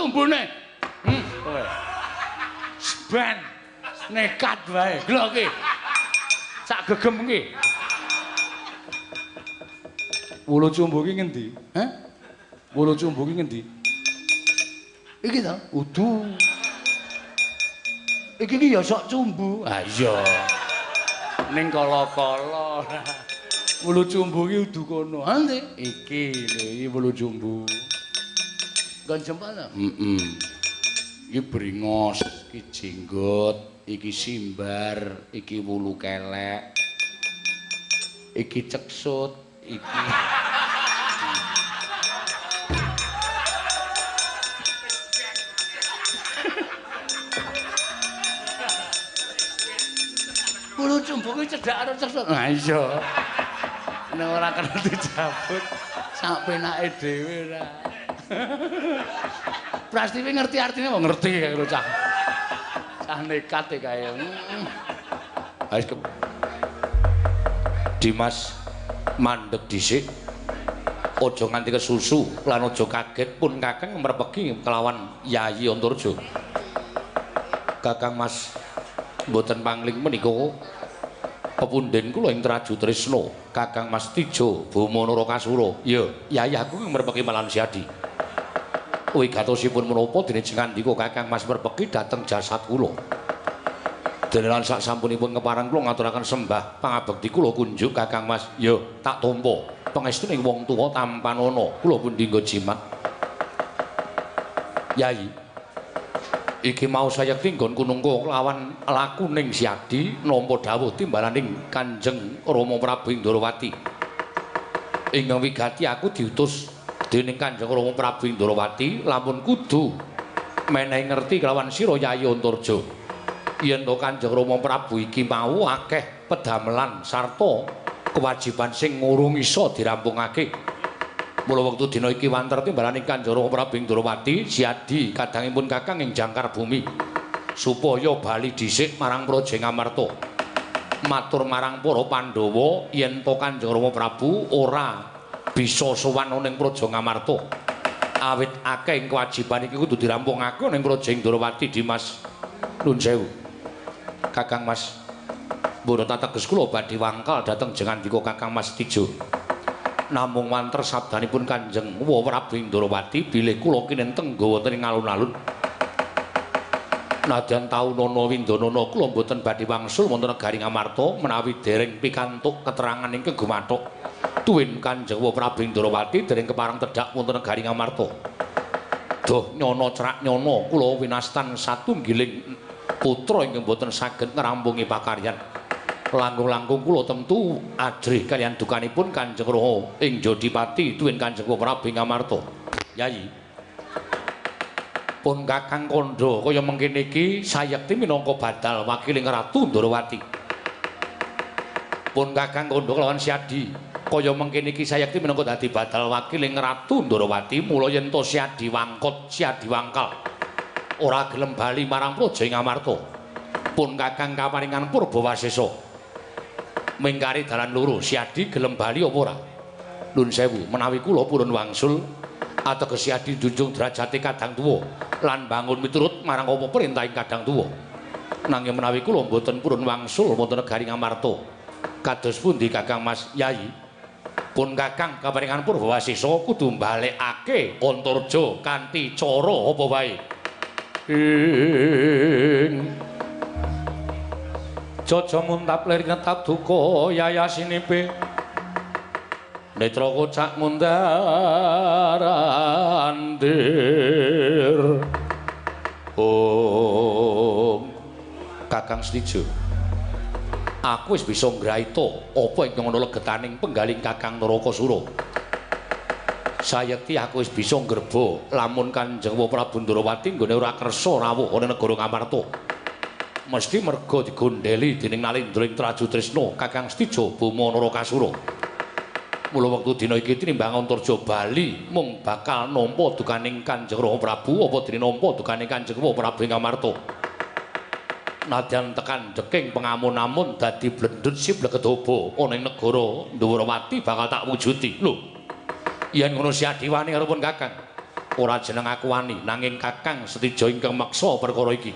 cumbune. Kowe. Ben nekat wae. Lho iki. Sak gegem iki. Wulu cumbu ki ngendi? Hah? Wulu cumbu ki ngendi? Iki to? Udu. Iki ki ya sok cumbu. Ah iya. Ning kala-kala. Wulu cumbu ki udu kono. Ha ndek? Iki lho, iki wulu cumbu. Nggon jempol to? Iki bringos, iki jenggot, iki simbar, iki wulu kelek. Iki ceksut, iki Wulu cumbu ki cedhak karo ceksut. Nah iya. Nek ora kena dijabut sak penake dhewe ra. Prastiwi ngerti artine kok ngerti kaya cah. Cah nekat e kae. Wis Dimas mandeg dhisik. Aja nganti kesusu lan aja kaget pun Kakang mrepegi kelawan Yayi Antarja. Kakang Mas mboten pangling menika pepunden kula ing Traju Trisna Kakang Mas Tijo Bama Narakasura. Ya, Yayi aku mrepeki Malan Siadi. Wigatosipun menapa dene jengandika Kakang Mas mrepeki dhateng jasad kula. Denelan sak sampunipun kepareng kula ngaturaken sembah pangabekti kula kunjuk Kakang Mas. Ya, tak tampa pangestuning wong tuwa tampan ana kula pun dinggo jimat. Yayi, iki mau saya tinggon kunungko lawan lakuning Siadi nampa dawuh timbalaning Kanjeng Rama Prabu Indrawati. Ingkang wigati aku diutus dening Kanjeng Rama Prabu Indrawati lamun kudu menehi ngerti kelawan sira Yayi Antarja. Yen to Kanjeng Rama Prabu iki mau akeh pedamelan sarta kewajiban sing ngurung isa dirampungake. Mula wektu dina iki wanter timbalaning Kanjeng Rama Prabu Indrawati Siadi kadangipun Kakang ing jangkar bumi supaya bali dhisik marang Praja Ngamarta. Matur marang para Pandhawa yen to Kanjeng Rama Prabu ora bisa sowan ning Praja Ngamarta. Awit akeh ing kewajiban iki kudu dirampungake ning Praja Indrawati. Dimas nuwun sewu. Kakang Mas mboten tateges kula badhe wangkal dhateng jengandika Kakang Mas Tijo. Namung wanter sabdanipun Kanjeng Prabu Indrawati bilih kula kinenteng nggawa wonten ing alun-alun. Nadyan taunana windanana kula mboten badhe wangsul wonten negari Ngamarta menawi dereng pikantuk keterangan ingkang gumathuk tuwin Kanjeng Prabu Indrawati dereng kepareng tedhak wonten negari Ngamarta. Duh nyana cerak nyana kula winastan satunggiling putra ingkang mboten saged ngrampungi pakaryan. Langkung-langkung kula temtu ajrih kaliyan dukanipun Kanjeng Rama ing Jodipati tuwin Kanjeng Prabu Ngamarta. Yayi, pun Kakang Kandha kaya mengkene iki sayekti minangka badal wakiling Ratu Ndrawati. Pun Kakang Kandha kelawan Siadi kaya mengkene iki sayekti minangka dadi badal wakiling Ratu Ndrawati. Mula yen to Siadi wangkot Siadi wangkal ora gelem bali marang Praja Ngamarta. Pun Kakang kaparingan Purbawasesa mingkari dalan loro, Siadi gelem bali apa ora? Nuwun sewu, menawi kula purun wangsul ateges Siadi njunjung derajate kadang tuwa lan bangun miturut marang apa perintahing kadang tuwa. Nanging menawi kula mboten purun wangsul wonten negari Ngamarta, kados pundi Kakang Mas? Yayi, pun Kakang kaparingan Purbawasesa kudu mbalekake Antarja kanthi cara apa wae. Jaja muntap lir ngetap duka yayasinipe netra kocak mundarandir. Kakang Setijo, aku wis bisa nggraita apa ingkang ana legetaning penggaling Kakang Narakasura. Sayekti aku wis bisa ngreba lamun Kanjeng Prabu Ndrawati nggone ora kersa rawuh ana negara Ngamarta. Mesti merga digondheli dening Nalendra ing Traju Trisna Kakang Setijo Bama Narakasura. Mula wektu dina iki tinimbang Antarja bali mung bakal nampa dukaning Kanjeng Rama Prabu apa dene nampa dukaning Kanjeng Prabu Ngamarta. Nadyan tekan deking pengamun-amun dadi blendut si blegedaba ana ing negara Ndwarawati bakal tak wujudi. Lho, yen ngono Siadi wani karepun Kakang. ora jeneng aku wani nanging Kakang Setija ingkang meksa perkara iki.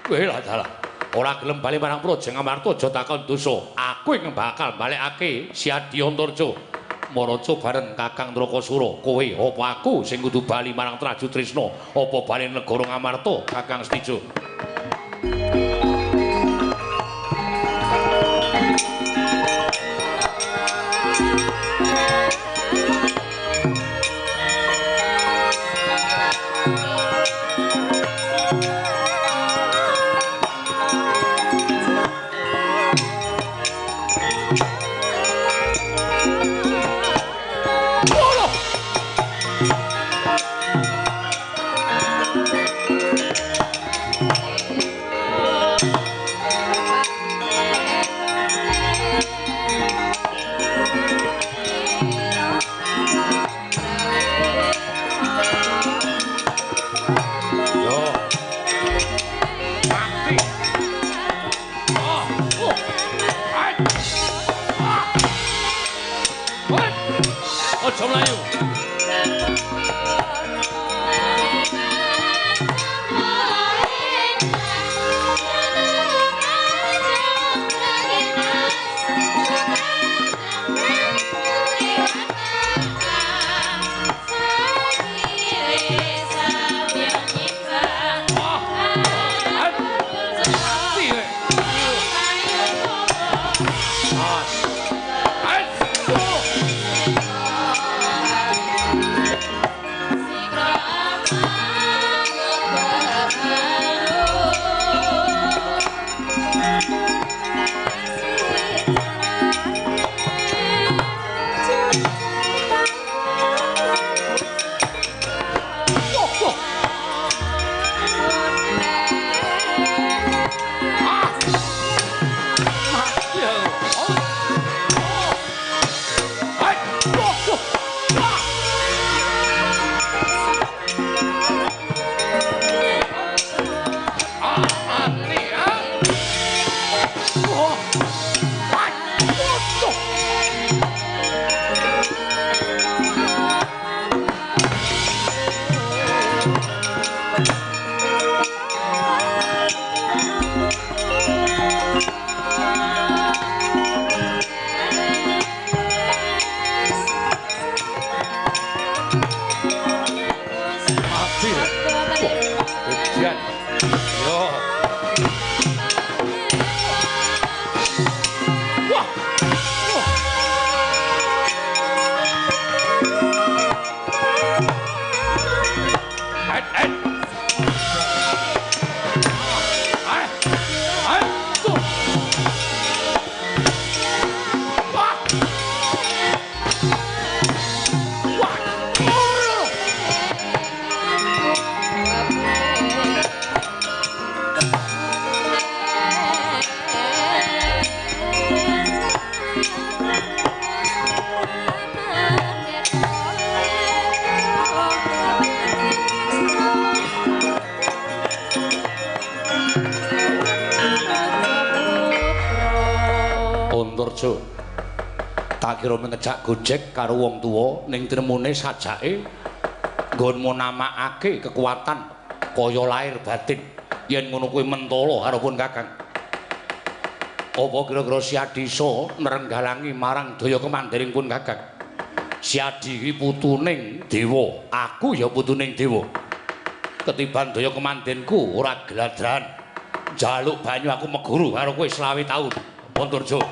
Kowe lah dalah. Ora gelem bali marang Praja Ngamarta aja takon dosa. Aku ingkang bakal balekake Siadi Antarja. Maraca bareng Kakang Drakasura. Kowe apa aku sing kudu bali marang Traju Trisna apa bali negara Ngamarta Kakang Setija? Antarja tak kira ngejak gojek karo wong tuwa ning tremune sajake nggonmu namakake kekuatan kaya lahir batin yen ngono kuwi mentala harapun Kakang. Apa kira-kira Siadi iso nrenggalangi marang daya kemandiringipun Kakang? Siadi iki putuning dewa, aku ya putuning dewa. Ketiban daya kemandinku ora gladran. Jaluk banyu aku meguru karo kowe 20 taun. Antarja.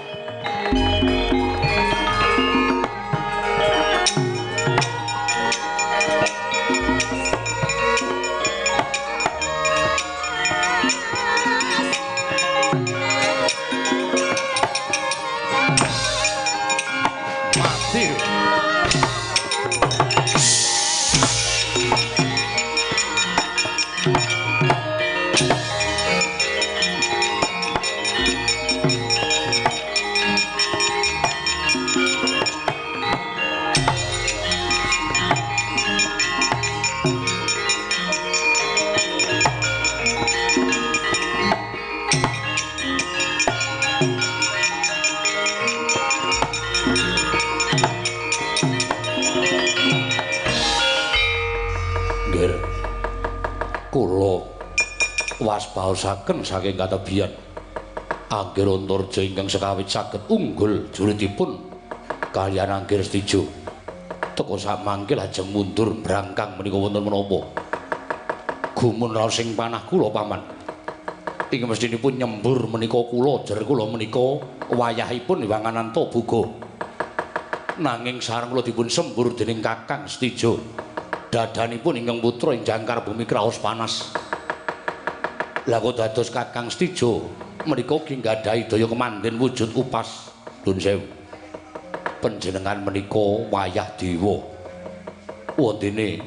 kula waspaosaken saking katebian Anggir Antarja ingkang sekawit saged unggul juritipun kaliyan Anggir Stijo teka samangke lajeng mundur brangkang menika wonten menapa gumun raos ing panah kula paman ing mestinipun nyembur menika kula jer kula menika wayahipun Hyang Ananta Buga nanging sareng kula dipun sembur dening Kakang Stijo dadanipun ingkang putra ing jangkar bumi kraos panas lha kok dados Kakang Stijo menika ugi nggadahi daya kemandhen wujud upas Dun Sewu panjenengan menika wayah dewa wondene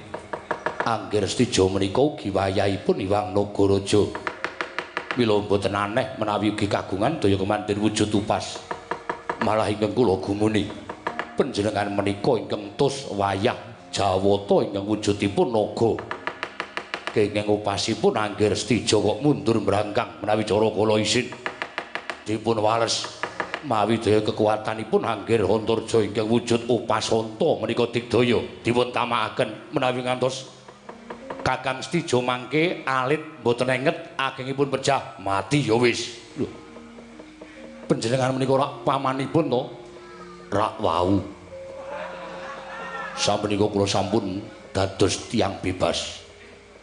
Anggir Stijo menika ugi wayahipun Hyang Nagaraja mila mboten aneh menawi ugi kagungan daya kemandhen wujud upas malah ingkang kula gumuni panjenengan menika ingkang tus wayah Jawata ingkang wujudipun naga kenging upasipun Anggir Stijo kok mundur mbrangkang menawi cara kula isin dipun wales mawi daya kekuatanipun Anggir Antarja ingkang wujud upas anta menika digdaya dipun tamakaken menawi ngantos Kakang Stijo mangke alit mboten enget agengipun pejah mati ya wis lho panjenengan menika rak pamanipun to rak wau sampun kula sampun dados tiyang bebas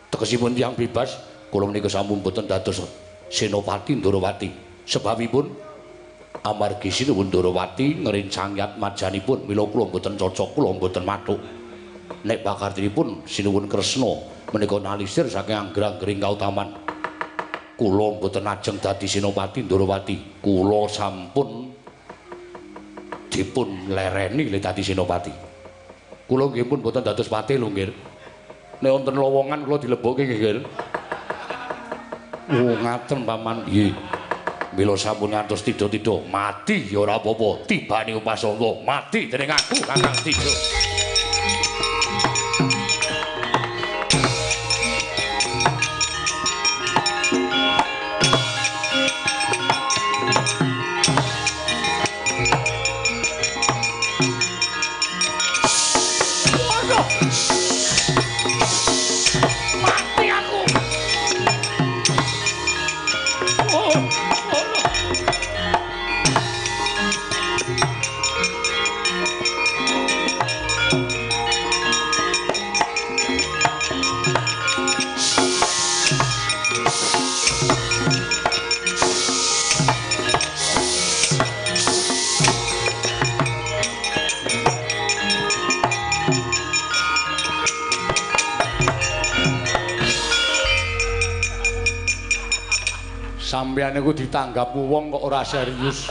tegesipun tiyang bebas kula menika sampun boten dados Senopati Ndarawati sebabipun amargi sinuwun Ndarawati ngrencangyat majanipun mila kula boten cocok kula boten mathuk nek bakartinipun sinuwun Kresna menika nalisir saking angger-anggering kautaman kula boten ajeng dadi Senopati Ndarawati kula sampun dipun lereni le dadi Senopati kula nggih pun boten dados patih lho nggih nek wonten lowongan kula dilebokke nggih. Oh ngaten paman nggih. Mila sampun ngantos tida-tida mati ya ora apa-apa, tibane Upasanga mati dening aku Kakang Stijo. Sampeyan niku ditanggap wong kok ora serius.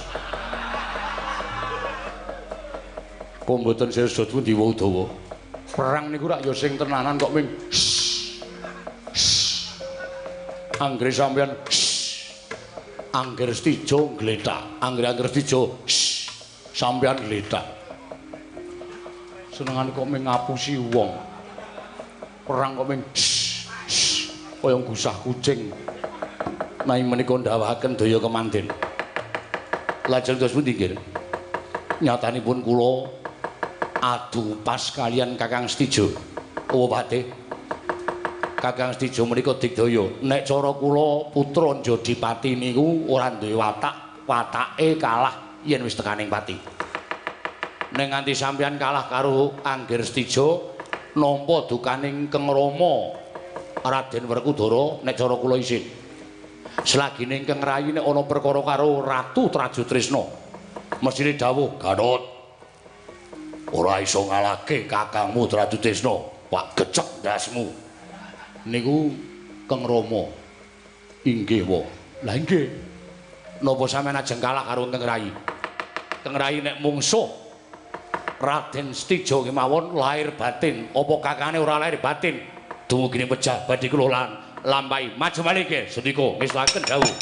Kok mboten serius pundi wae Udawa. Perang niku rak ya sing tenanan kok ming. Anggere sampeyan Anggir Stijo gletak, Anggir Stijo sampeyan gletak. Senengane kok ming ngapusi wong. Perang kok ming kaya gusah kucing. Nai menika ndawahaken daya kemandhen. Lajeng dos pundi nggih? Nyatanipun kula adu pas kalian Kakang Stijo. Oh Patih. Kakang Stijo menika digdaya nek cara kula putra Jodipati niku ora duwe watak, watake kalah yen wis tekaning pati. Nek nganti sampeyan kalah karo Anggir Stijo nampa dukaning Keng Rama Raden Werkudara nek cara kula isin. Selagine ingkang rayi nek ana perkara karo Ratu Trajutrisna mesine dawuh Gatot ora iso ngalahke kakangmu Trajutrisna Pak gecek ndasmu niku Keng Rama inggih wa lah inggih napa sampeyan ajeng kalah karo Keng Rayi Keng Rayi nek mungsuh Raden Stijo kemawon lahir batin apa kakane ora lahir batin dumugine pejah badhe kula lampahi maju malih nggih sendika ngeslaken dawuh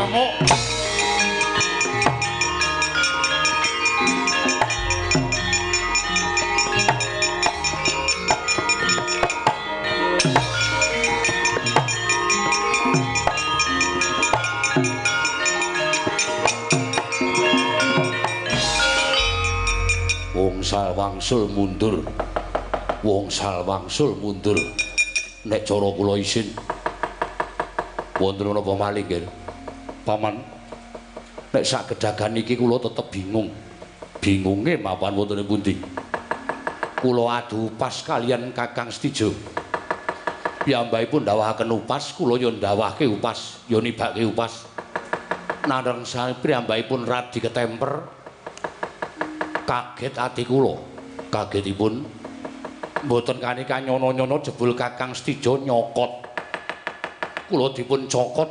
ngamuk. Wong salwangsul mundur. Wong salwangsul mundur. Nek cara kula isin wonten menapa malih nggih. Paman, nek sak gedhagan iki kula tetep bingung. Bingunge mapan wonten ing pundi. Kula adu upas kalian Kakang Stijo. Piyambakipun ndhawahaken upas, kula ya ndhawahke upas, ya nibake upas. Nandhang sami piyambakipun radi ketemper. Kaget ati kula. Kagetipun mboten kanika nyono-nyono jebul Kakang Stijo nyokot. Kula dipun cokot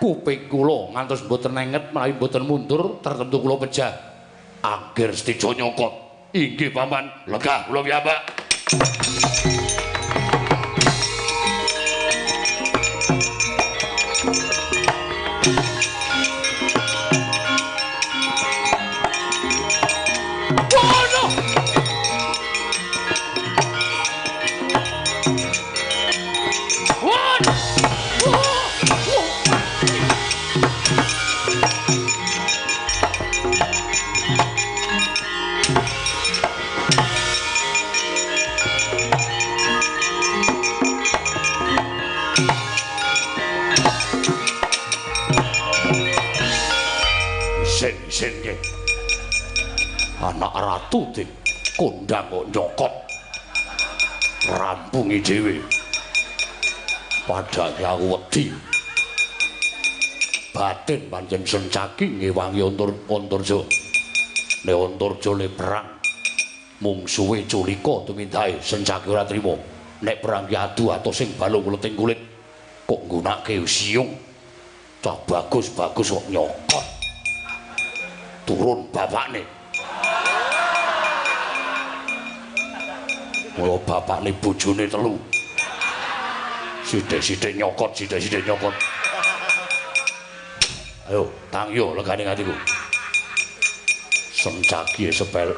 kuping kula ngantos mboten nenget menawi mboten mundur tertentu kula pejah. Angger Stijo nyokot. Inggih paman, lega kula piyambak. Sen nggih. Anak ratu dik kondang kok nyokot. Rampungi dhewe. Padane aku wedi. Batin pancen sencaki ngewangi Antarja. Nek Antarja le perang mung suwe culika tumindahe sencaki ora trima. Nek perang ki adu atos sing balung leting kulit kok nggunakake siung. Cah bagus-bagus kok nyokot. Turun bapakne. Mula bapakne bojone telu. Sithik-sithik nyokot, sithik-sithik nyokot. Ayo, tangyo legane atiku. Sencaki sepel.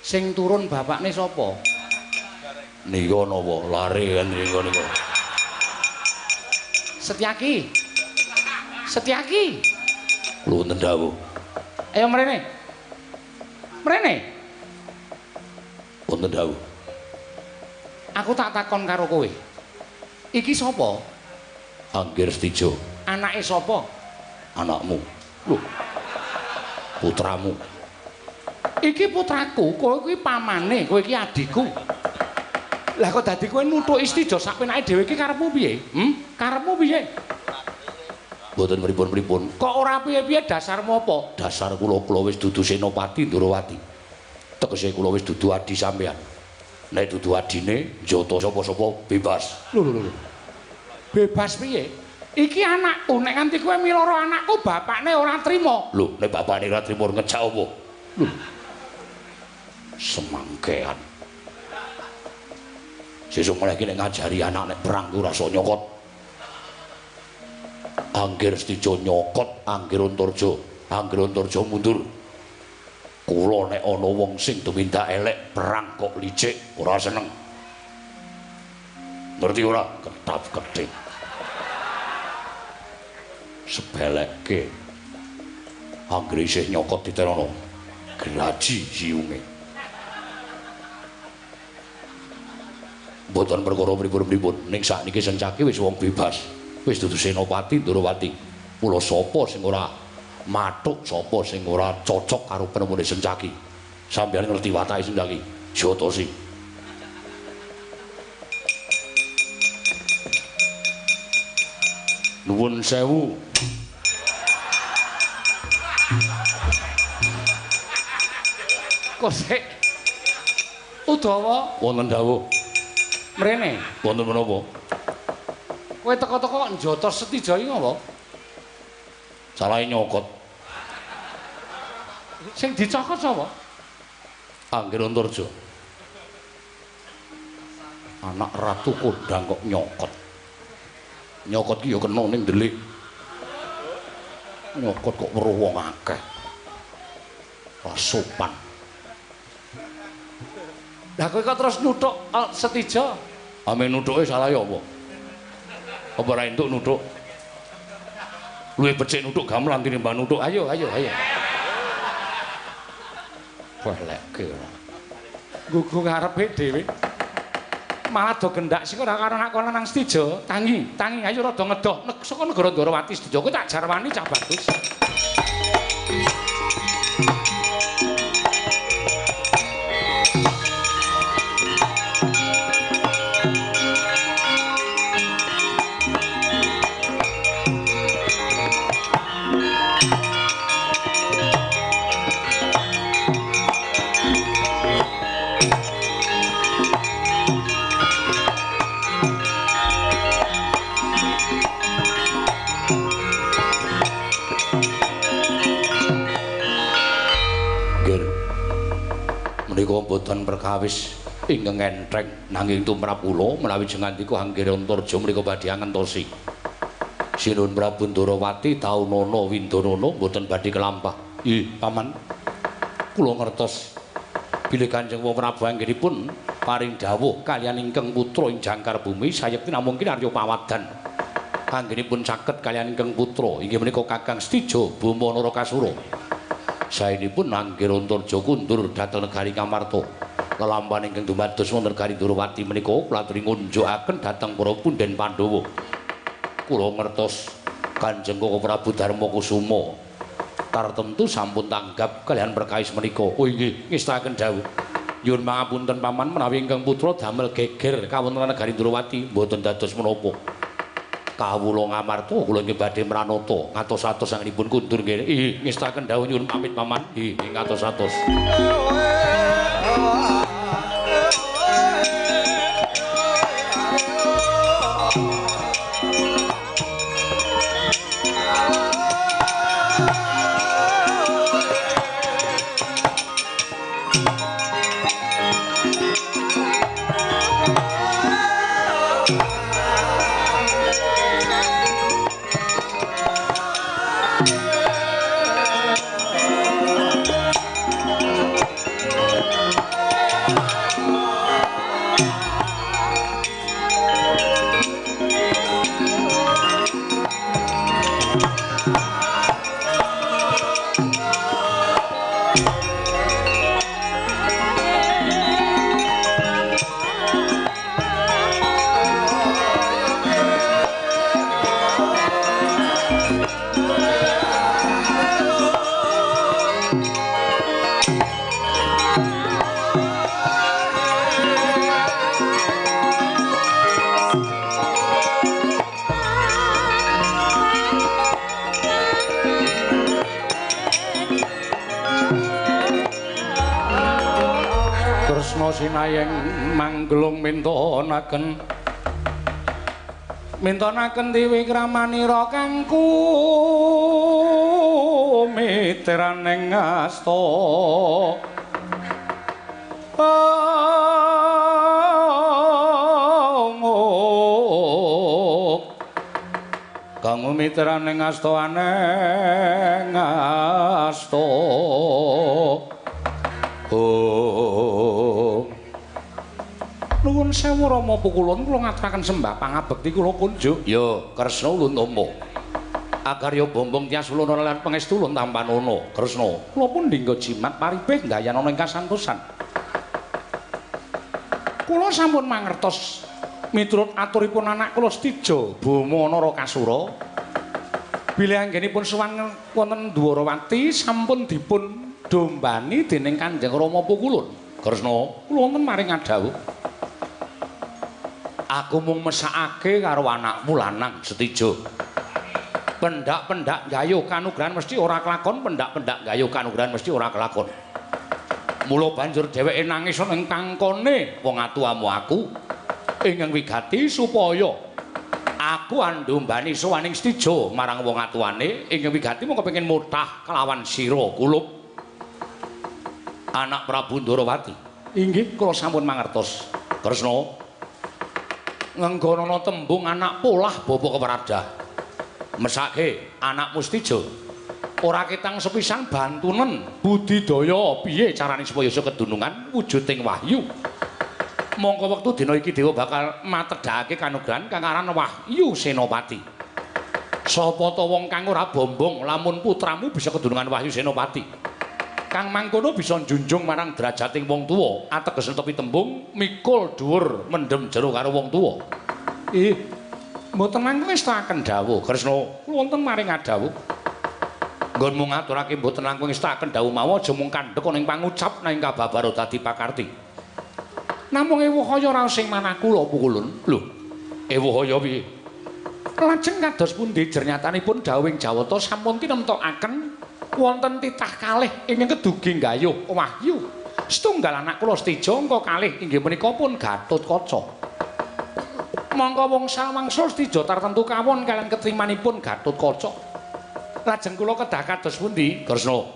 Sing turun bapakne sapa? Nika napa? Lare kan nika. Setyaki. Setyaki. Lho wonten dawuh. Ayo mrene. Mrene. Wonten dawuh. Aku tak takon karo kowe. Iki sapa? Angger Stijo. Anake sapa? Anakmu. Lho. Putramu. Iki putraku, kowe kuwi pamane, kowe iki adikku. Lah kok dadi kowe nuthuki Stijo sak penake dhewe iki karepmu piye? Karepmu piye? Mboten pripun-pripun. Kok ora piye-piye dasarmu apa? Dasar kula wis dudu Senopati Ndrawati. Tegese kula wis dudu adi sampean. Nek dudu adine njata sapa-sapa bebas. Lho. Bebas piye? Iki anakku, nek nganti kowe miloro anakku bapakne ora trima. Lho, nek bapakne ora trima ngejak apa? Lho. Semangkean. Sesuk mulai iki nek ngajari anak nek perang ku ora iso nyokot. Angger Stijo nyokot, Angger Antarja mundur. Kula nek ana wong sing tumindak elek perang kok licik ora seneng. Ngerti ora? Ketap-ketip. Sebelekke. Angger isih nyokot diterono. Graji siunge. Mboten perkara pripun-pripun, ning sakniki Sencaki wis wong bebas. Wis dudu Senopati Ndrawati. Mula sapa sing ora mathuk, sapa sing ora cocok karo penemune Sencaki. Sampeyan ngerti watake Sencaki. Jatosi. Nuwun sewu. Kok sik Udawa wonten dawuh. Mrene wonten menapa? Kowe teko-teko kok njotos Setija iki ngopo? Salahe nyokot. Sing dicokot sapa? Angger Antarja. Anak ratu kondang kok nyokot. Nyokot ki ya kena ning ndelik. Nyokot kok weruh wong akeh. Ora sopan. Lah kowe kok terus nuthuk Setija? Ame nuthuke salah ya apa? Apa ora entuk nuthuk? Luwih becik nuthuk gamelan tinimbang nuthuk. Ayo. Welekke ora. Gugu ngarepe dhewe. Malah do gendak sik ora karo nak kono nang Setija. Tangi, ayo rada ngedoh saka negara Ndarawati Setija. Kowe tak jarwani cah bagus. Menika boten perkawis ingkang entreng nanging tumrap kula menawi jengandika Anggir Antarja menika badhe ngentosi Sinuhun Prabu Ndarawati Taunana Windanana boten badhe kelampah. Nggih, Paman. Kula ngertos bilih Kanjeng Prabu anggenipun paring dawuh kaliyan ingkang putra ing jangkar bumi sayekti namung Arya Pawadan. Anggenipun saged kaliyan ingkang putra inggih menika Kakang Setija Bama Narakasura. Saenipun Anggir Antarja kundur dhateng negari Kamarta. Lelampahan ingkang dumados wonten negari Ndarawati menika kula aturi ngunjukaken dhateng para punden Pandhawa. Kula ngertos Kanjeng Prabu Darmakusuma tartemtu sampun tanggap kalian perkawis menika. Oh nggih, ngestakaken dawuh. Nyuwun pangapunten Paman menawi ingkang putra damel geger kawontenan negari Ndarawati mboten dados menapa. Kawula ngamarta kula nggih badhe mranata ngatos-atos anggenipun kundur nggih. Ngestakaken dawuh nyuwun pamit Paman. Nggih, ngatos-atos. Sinayeng manglung mintonaken dewi kramanira kang kumitiraning asta kang kumitiraning asta aneng asta Nuwun sewu Rama Pukulun kula ngaturaken sembah pangabekti kula kunjuk. Ya, Kresna ulun tama. Agarya bombong tias ulun lan pangestu ulun tampanana. Kresna, kula pun dinggo jimat paribeh ndayanana ing kasantosan. Kula sampun mangertos miturut aturipun anak kula Setija Bama Narakasura. Bilih anggenipun sowan wonten Ndarawati sampun dipun dombani dening Kanjeng Rama Pukulun. Kresna, kula wonten maring adhawuh. Aku mung mesakake karo anakmu lanang Setija. Pendak-pendak gayuh kanugrahan mesti ora kelakon, pendak-pendak gayuh kanugrahan mesti ora kelakon. Mula banjur dheweke nangis ning kangkone wong atuamu aku ingkang wigati supaya aku andombani sowaning Setija marang wong atuane ingkang wigati mung kepengin mutah kelawan sira kulup anak Prabu Ndarawati. Inggih kula sampun mangertos. Kresna ngenggonana tembung anak polah bapa keparadah. Mesake anak Mustijo. Ora ketang sepisan bantunen budidaya piye carane supaya iso kedunungan wujuding wahyu. Mongko wektu dina iki dewa bakal matedhake kanugrahan kang aran Wahyu Senopati. Sapa ta wong kang ora bombong lamun putramu bisa kedunungan Wahyu Senopati. Kang mangkono bisa njunjung marang derajating wong tuwa, ateges tepi tembung mikul dhuwur mendem jero karo wong tuwa. Mboten langkung ngestakaken dawuh Kresna, kula wonten maring adawuh. Nggonmu ngaturake mboten langkung ngestakaken dawuh mawa aja mung kandhek ning pangucap nang kababaro dadi pakarti. Namung ewuhaya raos sing manah kula pukulun. Lho, ewuhaya piye? Lajeng kados pundi jernyatanipun dawuhing Jawata sampun tinemtokaken wonten titah kalih ingkang kedugi gayuh wahyu. Setunggal anak kula Setija angka kalih inggih menika pun Gatotkaca. Mangka wangsul Setija tartemtu kawon kaliyan ketrimanipun Gatotkaca. Lajeng kula kedah kados pundi, Kresna?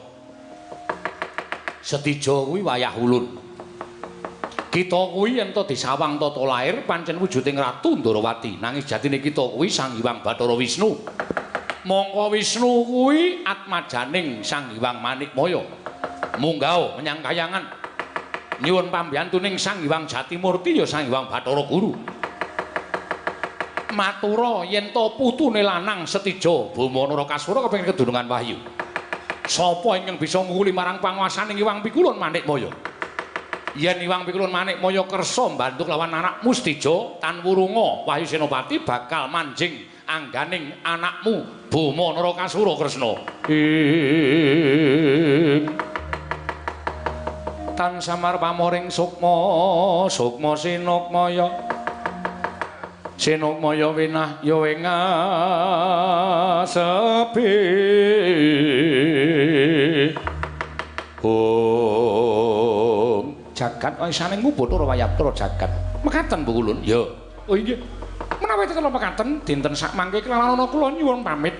Setija kuwi wayah ulun. Kita kuwi yen to disawang tata lair pancen wujuding Ratu Ndarawati, nanging jatine kita kuwi Sang Hyang Bathara Wisnu. Mangka Wisnu kuwi atmajaning Sang Hyang Manikmaya. Munggah menyang kayangan nyuwun pambiyantuning Sang Hyang Jatimurti ya Sang Hyang Bathara Guru. Matura yen to putune lanang Setija Bama Narakasura kepengin kedunungan wahyu. Sapa ingkang bisa nguli marang panguwasaning Hyang Pikulun Manikmaya? Yen Hyang Pikulun Manikmaya kersa mbantu lawan anak Mustijo tan wurunga Wahyu Senopati bakal manjing angganing anakmu Bama Narakasura Kresna. Tan samar pamoring sukma Senokmaya. Senokmaya winah ya wengasepi. Jagat isane ngubut ora wayatra jagat. Mekaten Bu Kulun. Ya. Oh inggih. Menawi kula mekaten dinten sak mangke kelalana kula nyuwun pamit.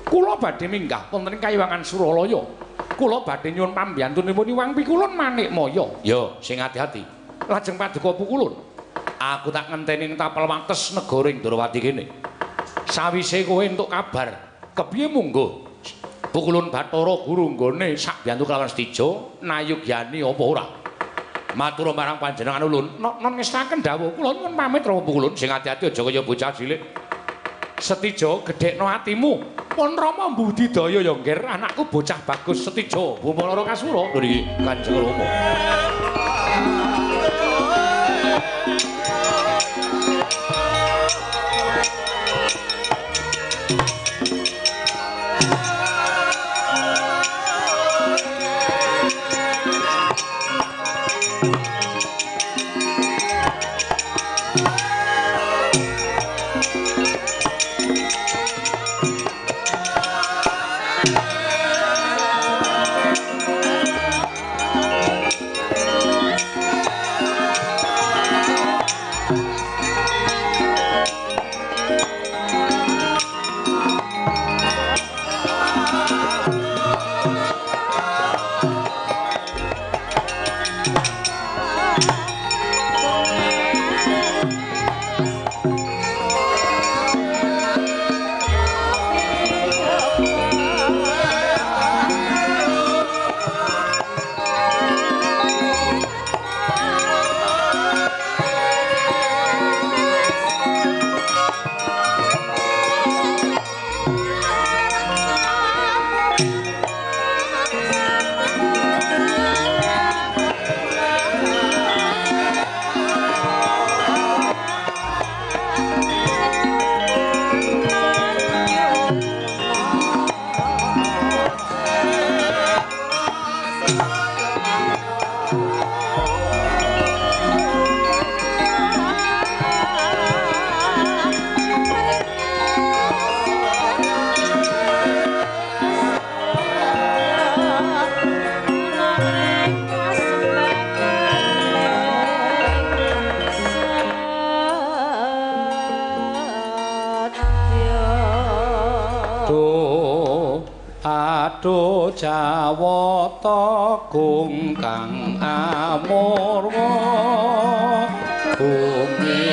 Kula badhe minggah wonten ing Kayiwangan Suralaya. Kula badhe nyuwun pambiyantunipun Hyang Pikulun Manikmaya. Ya, sing ati-ati. Lajeng paduka Bu Kulun. Aku tak ngenteni ing tapel wates negara ing Ndarawati kene. Sawise kowe entuk kabar, kepiye munggo Bu Kulun Bathara Guru nggone sak biyantu kelawan Setija nayogyani apa ora? Matur marang panjenengan ulun, non ngestaken dawuh kula nyuwun pamit Rama Bu Kulun, sing ati-ati aja kaya bocah cilik. Setija gedhekno atimu. Pun Rama mbudidaya ya nggir anakku bocah bagus Setija Bama Narakasura. Lho niki Kanjeng Rama. Jawata kungkang amurwa bumi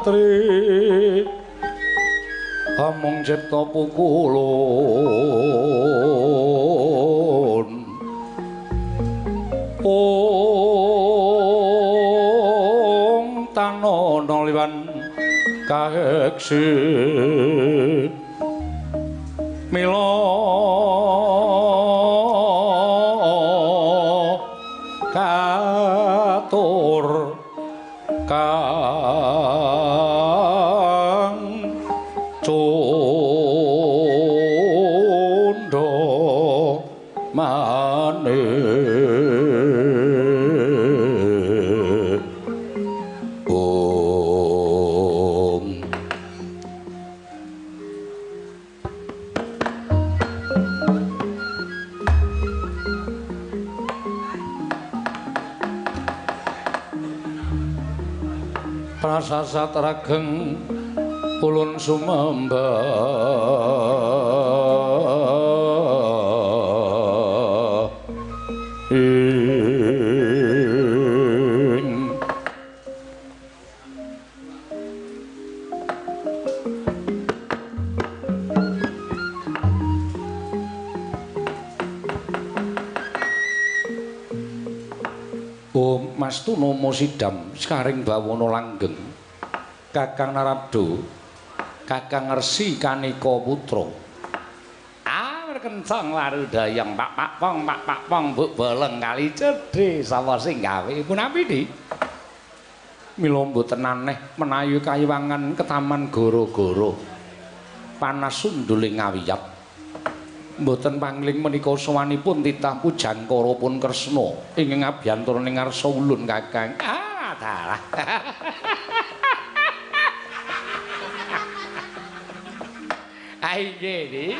satri amung cipta pukulun ong tanana liwan kaeksi mila katur kang cundha prasasat rageng ulun sumembah Mastu Nomo Sidam Skaring Bawana Langgeng Kakang Narado Kakang Resi Kanika Putra kencang laru dayang pak pong mbok boleng kali cedhe sapa sing gawe punapa iki mila mboten aneh menawi kayiwangan ketaman goro-goro panas sunduling ngawiyat mboten pangling menika sawanipun titah pujangkara pun Kresna ing abyantaning ngarsa ulun Kakang dalah aige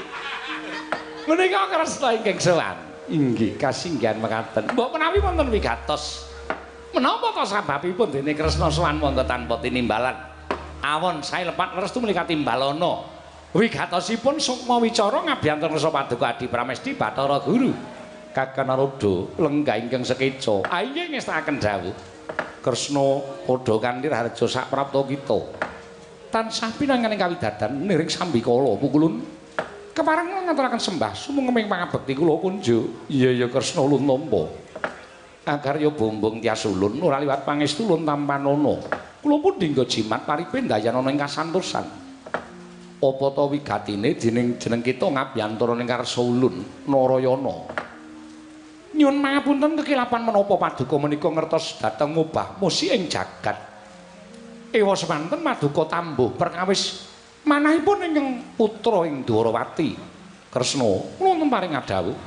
menika Kresna ingkang sowan inggih kasinggihan mekaten mbok menawi wonten wigatos menapa ta sababipun dene Kresna sowan monggo tanpa tinimbalan awon sae lepat restu menika timbalana wigatosipun sukma wicara ngabyanten rasa paduka Adi Pramesti Bathara Guru Kakang Narada lenggah ingkang sekeca ayo ngestakaken dawuh Kresna padha kanthi harja sak prapta kita tansah pinanganing kawidadan niring sambikala pukulun kepareng ngaturaken sembah sumenging pangabekti kula kunjuk iya Kresna ulun nampa agar ya bombong tias ulun ora liwat pangestu ulun tampanana kula pun dinggo jimat paripe ndayanana ing kasantosan apa ta wigatine dening jeneng kita ngabyantara ning karsa ulun Narayana nyuwun pangapunten kekilapan menapa paduka menika ngertos dhateng ngubah musi ing jagat ewa semanten paduka tambuh perkawis manahipun ingkang putra ing Dwarawati Kresna kula paring adhawuh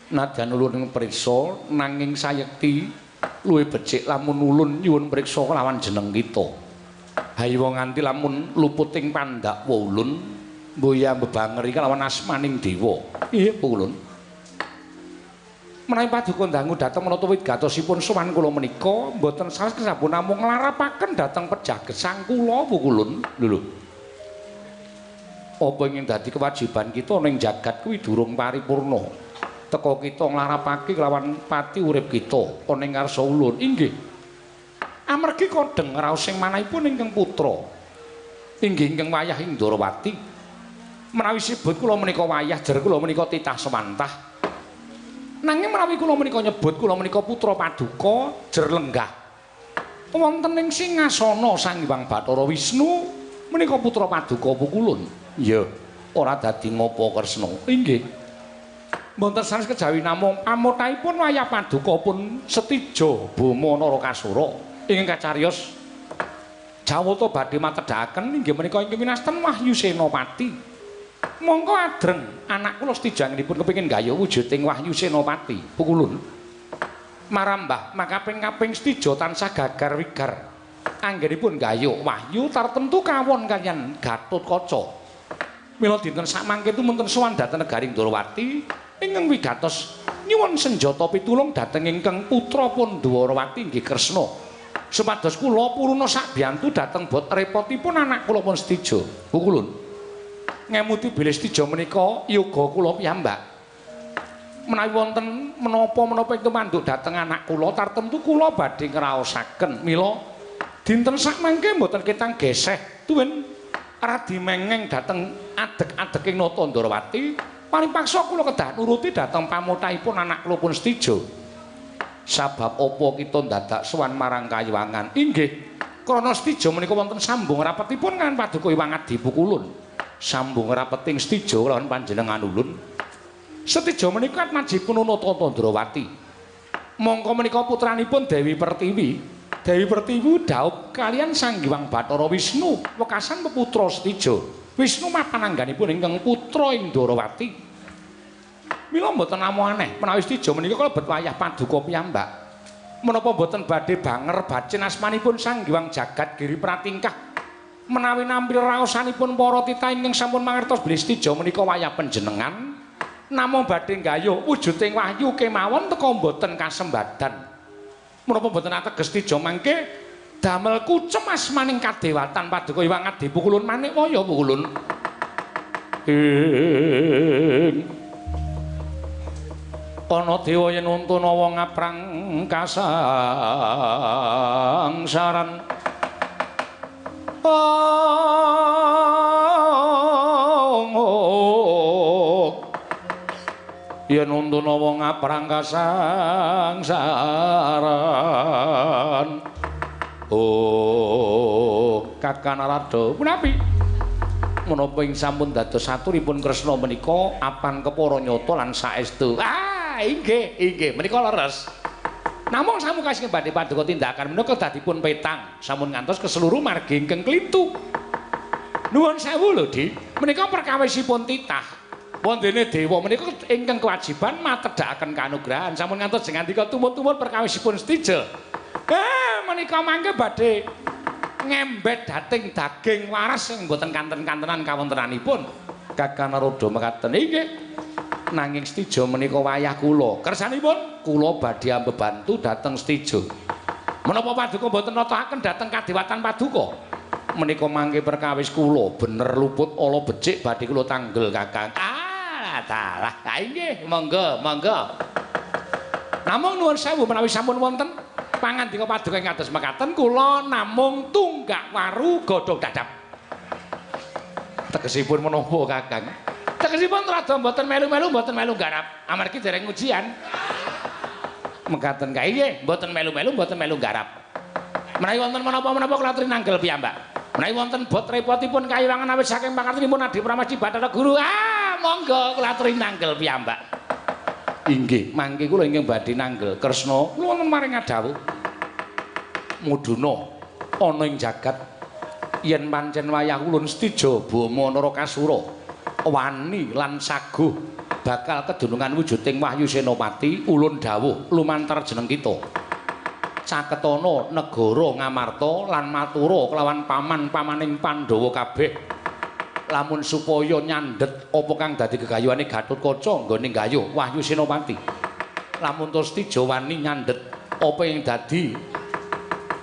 nadyan ulun ing priksa nanging sayekti luwih becik lamun ulun nyuwun priksa kelawan jeneng kita haywa nganti lamun luputing pandhakwa ulun mboya mbebangeri kelawan asmaning dewa iya ulun menawi paduka ndangu dhateng menapa wigatosipun sowan kula menika mboten sanes kesabun namung nglarapaken dhateng pejaget sang kula ulun lho apa ingin dadi kewajiban kita ning jagat kuwi durung paripurna teka kita nglarapake kelawan pati urip kita ana ing ngarsa ulun inggih amargi kodeng raos sing manahipun ingkang putra inggih ingkang wayah ing Dwarawati menawi sibut kula menika wayah jer kula menika titah semantah nanging menawi kula menika nyebut kula menika putra paduka jer lenggah wonten ing singasana Sang Hyang Bathara Wisnu menika putra paduka pukulun iya ora dadi ngapa Kresna inggih mboten sanes kejawi namung amotahipun wayah paduka pun Setija Bama Narakasura ingkang kacariyos Jawata badhe matedhaken inggih menika ingkang winasten Wahyu Senopati mongko adreng anak kula Setijangipun kepengin gayuh wujuding Wahyu Senopati pukulun marambah makaping-kaping Setija tansah gagar wigar anggenipun gayuh Wahyu tartemtu kawon kaliyan Gatotkaca mila dinten sakmangke tumunten sowan dhateng negaring Dwarawati ingkang wigatos nyuwun senjata pitulung dhateng ingkang putra pun Dwarawati inggih Kresna supados kula puruna sakbiyantu dhateng bot repotipun anak kula pun Setija pukulun ngemuti bilih Setija menika yoga kula piyambak menawi wonten menapa-menapa ing tumanduk dhateng anak kula tartemtu kula badhe ngraosaken mila Dinten sak mangke mboten ketang geseh tuwin radi mengeng dhateng adeg-adeking Nata Ndarawati paling paksa kula kedah nuruti dhateng pamuthaipun anak kula pun Stijo. Sabab apa kita dadak sowan marang Kayuwangan? Inggih, krana Stijo menika wonten sambung rapetipun kan Paduka Hyang Adipukulun. Sambung rapeting Stijo lawan panjenengan ulun. Stijo menika atmajipun Nata Ndarawati. Mongko menika putranipun Dewi Pertiwi. Dewi Pertiwi dhaup kalian Sang Hyang Bathara Wisnu wekasan peputra Stijo. Wisnu mapanangganipun ingkang putra ing Ndarawati. Mila mboten namung aneh menawi Stijo menika kalebet wayah Paduka piyambak. Menapa mboten badhe banger bacin asmanipun Sang Hyang Jagat Giri Pratingkah menawi nampil raosanipun para titah ingkang sampun mangertos bilih Stijo menika wayah panjenengan namung badhe nggayuh wujuding wahyu kemawon teka mboten kasembadan. Menapa mboten ateges Stijo mangke damel kucem asmaning kadewatan Paduka Hyang Adipukulun manik waya pukulun. Ana dewa yen Untanawa ngaprang kasangsaran. Yen Untanawa ngaprang kasangsaran. Oh, Kakang Narada, punapi? Menapa ing sampun dados saturipun Kresna menika apan kepara nyata lan saestu. Inggih, inggih, menika leres. Namung samukasing badhe Paduka tindakan menika dadipun petang, sampun ngantos keseluruh margi ingkang klintu. Nuwun sewu lho, Di. Menika perkawisipun titah. Wondene dewa menika ingkang kewajiban matedhakaken kanugrahan sampun ngantos jengandika tumut-tumut perkawisipun Stijo. Menika mangke badhe ngembet dhateng daging waras sing boten kanten-kantenan kawontenanipun. Kakang Narada mekaten inggih. Nanging Stijo menika wayah kula. Kersanipun kula badhe ambebantu dhateng Stijo. Menapa Paduka boten natohaken dhateng kadewatan Paduka? Menika mangke perkawis kula bener luput ala becik badhe kula tanggel Kakang. Dalah. Inggih, monggo, monggo. Namung nuwun sewu menawi sampun wonten pangandika Paduka ing kados mekaten kula namung tunggak waru godhog dadap. Tegesipun menapa Kakang? Tegesipun rada mboten melu-melu mboten melu garap amargi dereng ujian. Mekaten kae nggih, mboten melu-melu mboten melu garap. Menawi wonten menapa-menapa kula aturi nanggel piyambak. Menawi wonten bot repotipun Kayuwangan awit saking pangartenipun Adi Pramesti Bathara Guru, monggo kula aturi nanggel piyambak. Inggih, mangke kula ingkang badhe nanggel Kresna kula wonten maring adhawuh. Muduna ana ing jagat yen pancen wayah ulun Stijo Bama Narakasura wani lan saguh bakal kedunungan wujuding Wahyu Senopati ulun dawuh lumantar jeneng kita caketana negara ngamarta lan matura kelawan paman-pamaning Pandhawa kabeh lamun supaya nyandhet apa kang dadi gegayuhane Gatotkaca nggone nggayuh Wahyu Senopati lamun to Stijo wani nyandhet apa yang dadi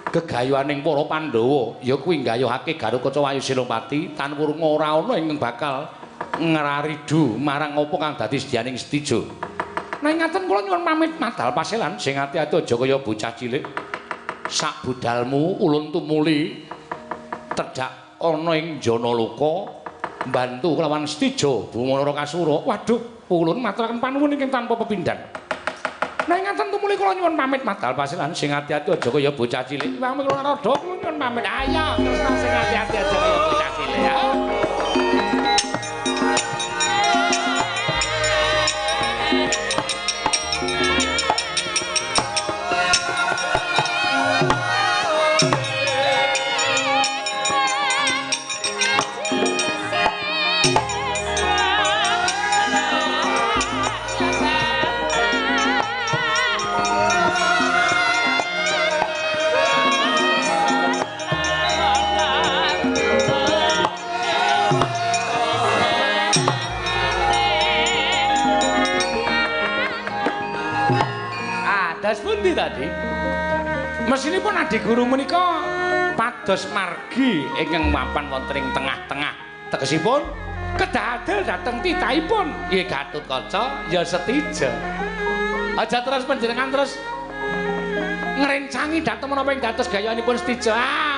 gegayuhaning para Pandhawa ya kuwi nggayuhake Gatotkaca Wahyu Senopati tanpa ora ana ing bakal ngraridu marang apa kang dadi sedyaning Stijo. Nang ngaten kula nyuwun pamit madal paselan sing ati-ati aja kaya bocah cilik. Sak budalmu ulun tumuli tedhak ana ing Janaloka mbantu kelawan Stijo Bama Narakasura. Waduh, ulun maturaken panuwun ingkang tanpa pepindhan. Nang ngaten tumuli kula nyuwun pamit madal paselan sing ati-ati aja kaya bocah cilik. Pamit kula Narada kula nyuwun pamit. Ayo, terus sing ati-ati aja kaya bocah cilik ya. Pundi tadi? Mesinipun Adi Guru menika pados margi ingkang mapan wonten ing tengah-tengah. Tegesipun kedah adil dhateng titahipun nggih Gatotkaca ya Stijo. Aja terus panjenengan terus ngrencangi dhateng menapa ing dados gayanipun Stijo.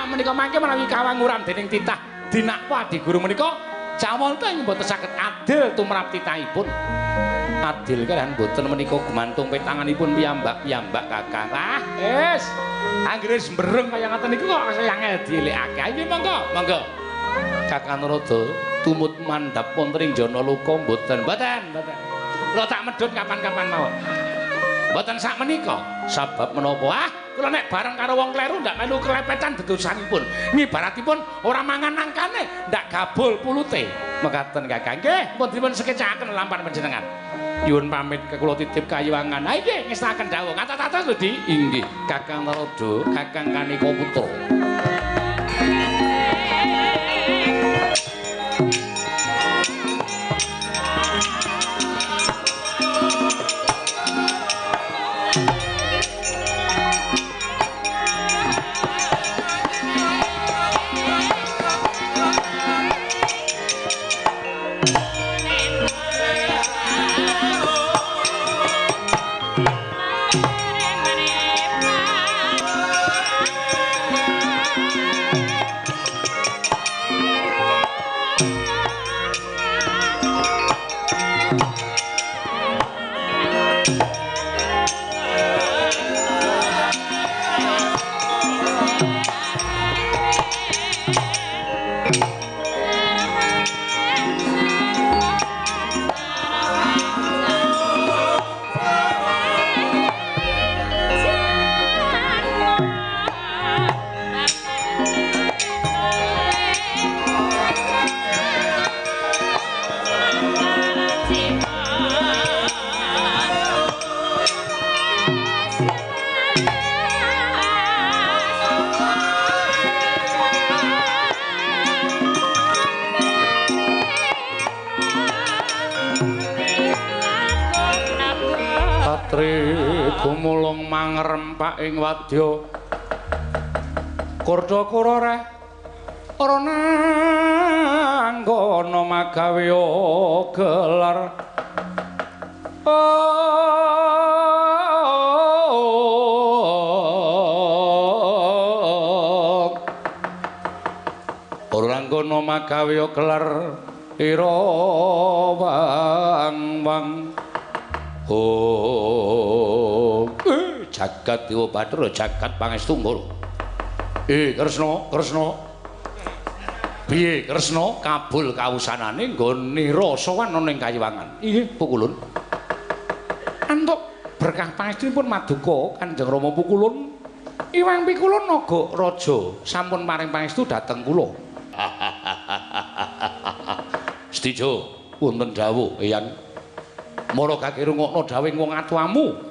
menika mangke menawi kawanguran dening titah dinakwa Adi Guru menika cawonten mboten saged adil tumrap titahipun. Adil kalian mboten menika gumantung petanganipun piyambak-piyambak Kakang. Ah, wis. Anggere sembreng kaya ngoten niku kok saya angel dielekake. Ayo monggo, monggo. Kakang Narada tumut mandhap wonten ing jana luka mboten. Kula tak medhot kapan-kapan mawon. Mboten sak menika. Sebab menapa? Ah, kula nek bareng karo wong kleru ndak melu kelepetan dedosanipun. Ngibaratipun ora mangan nangkane, ndak gabul pulute. Mekaten Kakang. Nggih, pun dipun sekecakaken lampan panjenengan. Nyuwun pamit kula titip kayuwangan. Ha nggih, ngestaken dawuh. Ngatos-atos lho, Di. Inggih, Kakang Narada, Kakang Kanika Putra. Gumulung mangrempak ing wadya Kurdakura reh ora nanggana magawe gelar ora nanggana magawe gelar ira wang-wang jagat Dewa Bathara jagat pangestu ngoro. Kresna, Kresna. Piye Kresna kabul kawusanane nggone rasawan ana ing Kayuwangan. Inggih, Pukulun. Antuk berkah pangestunipun Maduka Kanjeng Rama Pukulun. Iwang Pikulun naga raja sampun paring pangestu dhateng kula. Stijo wonten dawuh, Eyang. Mara kakek rungokno dawuh wong atuamu.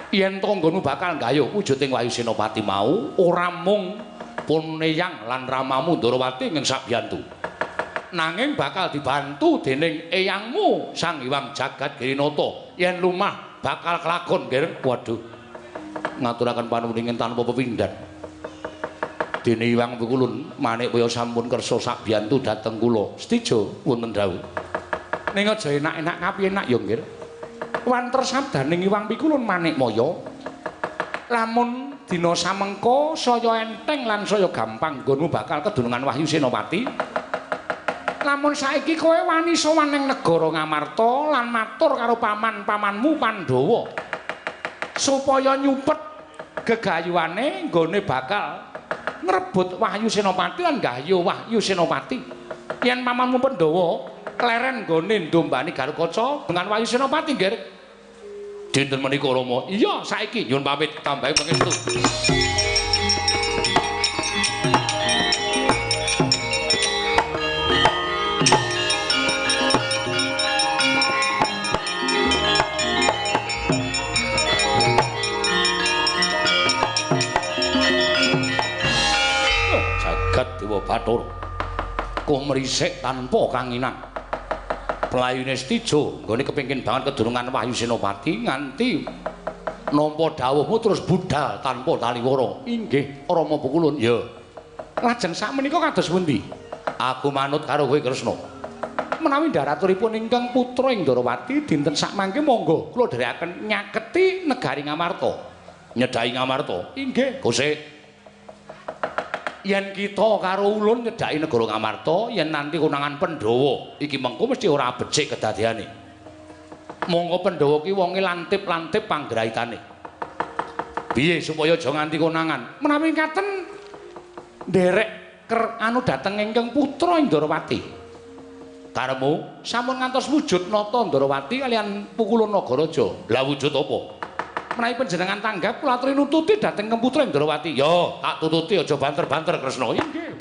Yen tangganu bakal nggayuh wujuding Wayu Senopati mau ora mung Puneyang lan ramamu Ndarawati ing Sabyantu. Nanging bakal dibantu dening eyangmu Sang Hyang Jagat Girinata. Yen lumah bakal kelakon, nggih. Waduh. Ngaturaken panuwuning tanpa pepindhan. Dene Hyang Pukulun manik kaya sampun kersa Sabyantu dhateng kula. Stijo wonten dawuh. Ning aja enak-enak kapiye nak ya, nggih. Wanter sabdaning Hyang Pikulun Manikmaya lamun dina samengko saya enteng lan saya gampang nggonmu bakal kedunungan Wahyu Senopati. Lamun saiki kowe wani sowan ning negara Ngamarta lan matur karo paman-pamanmu Pandhawa supaya nyupet gegayuhane nggone bakal ngrebut Wahyu Senopati lan nggayuh Wahyu Senopati. Yen pamanmu Pandhawa kleren nggone ndombani Garukaca dengan Wahyu Senopati, nggih. Dinten menika Rama. Iya, saiki nyuwun pamit tambahi pangestu. Jagat Dewa Bathara. Kuh mrisik tanpa kanginan. Pelayune Stijo nggone kepengin banget kedurungan Wahyu Senopati nganti nampa dawuhmu terus budal tanpa taliwara. Inggih, Rama Pukulun. Ya. Lajeng sakmenika kados pundi? Aku manut karo kowe Kresna. Menawi daraturipun ingkang putra ing Ndarawati dinten sakmangke monggo kula dherekaken nyaketi negari Ngamarta. Nyedhahi Ngamarta. Inggih, Gusik. yen kita karo ulun nyedhaki negara Ngamarta yen nanti konangan Pandhawa iki mengko mesti ora becik kedadeane. Monggo Pandhawa ki wonge lantip-lantip panggraitane. Piye supaya aja nganti konangan? Menawi ngaten nderek anu dateng ingkang putra Indrawati. Karemu sampun ngantos wujud nata Indrawati kalian Pukulun Nagaraja. Lah wujud apa? Menawi panjenengan tanggap kula aturi nututi dhateng Putra Indrawati. Ya, tak tututi aja banter-banter Kresna. Nggih.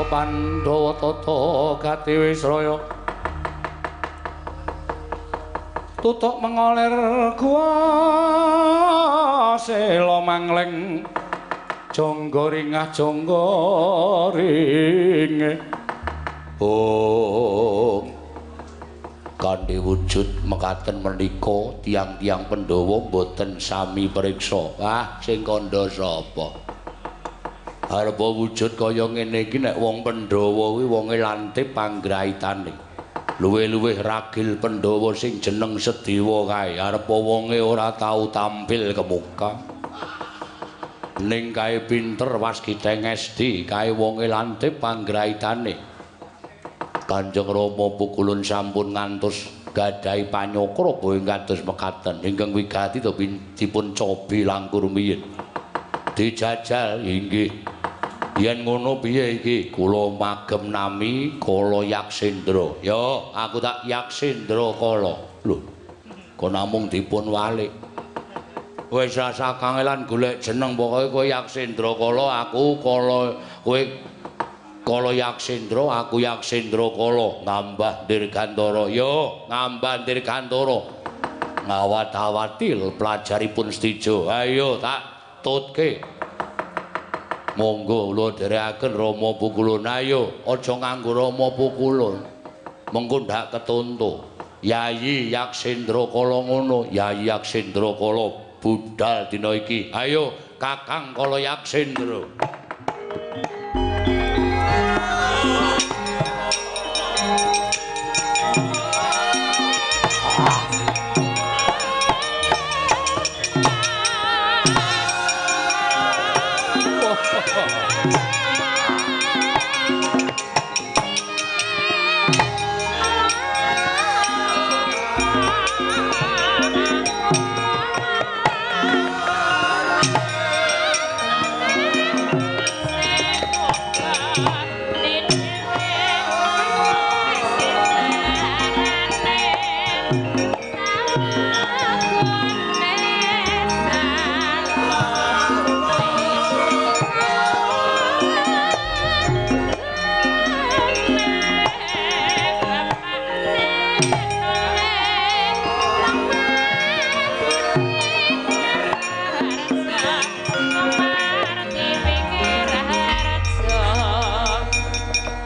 Pandhawa tata gati Wisraya tutuk mengolir kuasela mangleng jangga ringah jangga ring kanthi wujud mekaten menika tiang-tiang Pandhawa boten sami priksa. Sing kandha sapa? Arep wujud kaya ngene iki nek wong Pandhawa kuwi wonge lantip panggraitane. Luwih-luwih ragil Pandhawa sing jeneng Sedewa kae. Arep wonge ora tau tampil ke muka. Ning kae pinter waskiteng SD, kae wonge lantip panggraitane. Kanjeng Rama Pukulun sampun ngantos gadahi panyokra boyo kados mekaten. Ingkang wigati to dipun cobi langkung rumiyin. Dijajal inggih. Yen ngono piye iki? Kula magem nami Kala Yaksendra. Ya, aku tak Yaksendra Kala. Lho. Kok namung dipun walik. Wis rasa kangelan golek jeneng pokoke kowe Yaksendra Kala, aku Kala, kowe Kala Yaksendra, aku Yaksendra Kala. Ngambah Dirgantara. Ya, ngambah Dirgantara. Ngawat-awatil pelajaripun Setija. Ayo tak tutke. Monggo kula dherekaken Rama Pukulun. Ayo aja nganggo Rama Pukulun. Mengko ndak ketuntu. Yayi Yaksendra Kala ngono, Yayi Yaksendra Kala budal dina iki. Ayo Kakang Kala Yaksendra.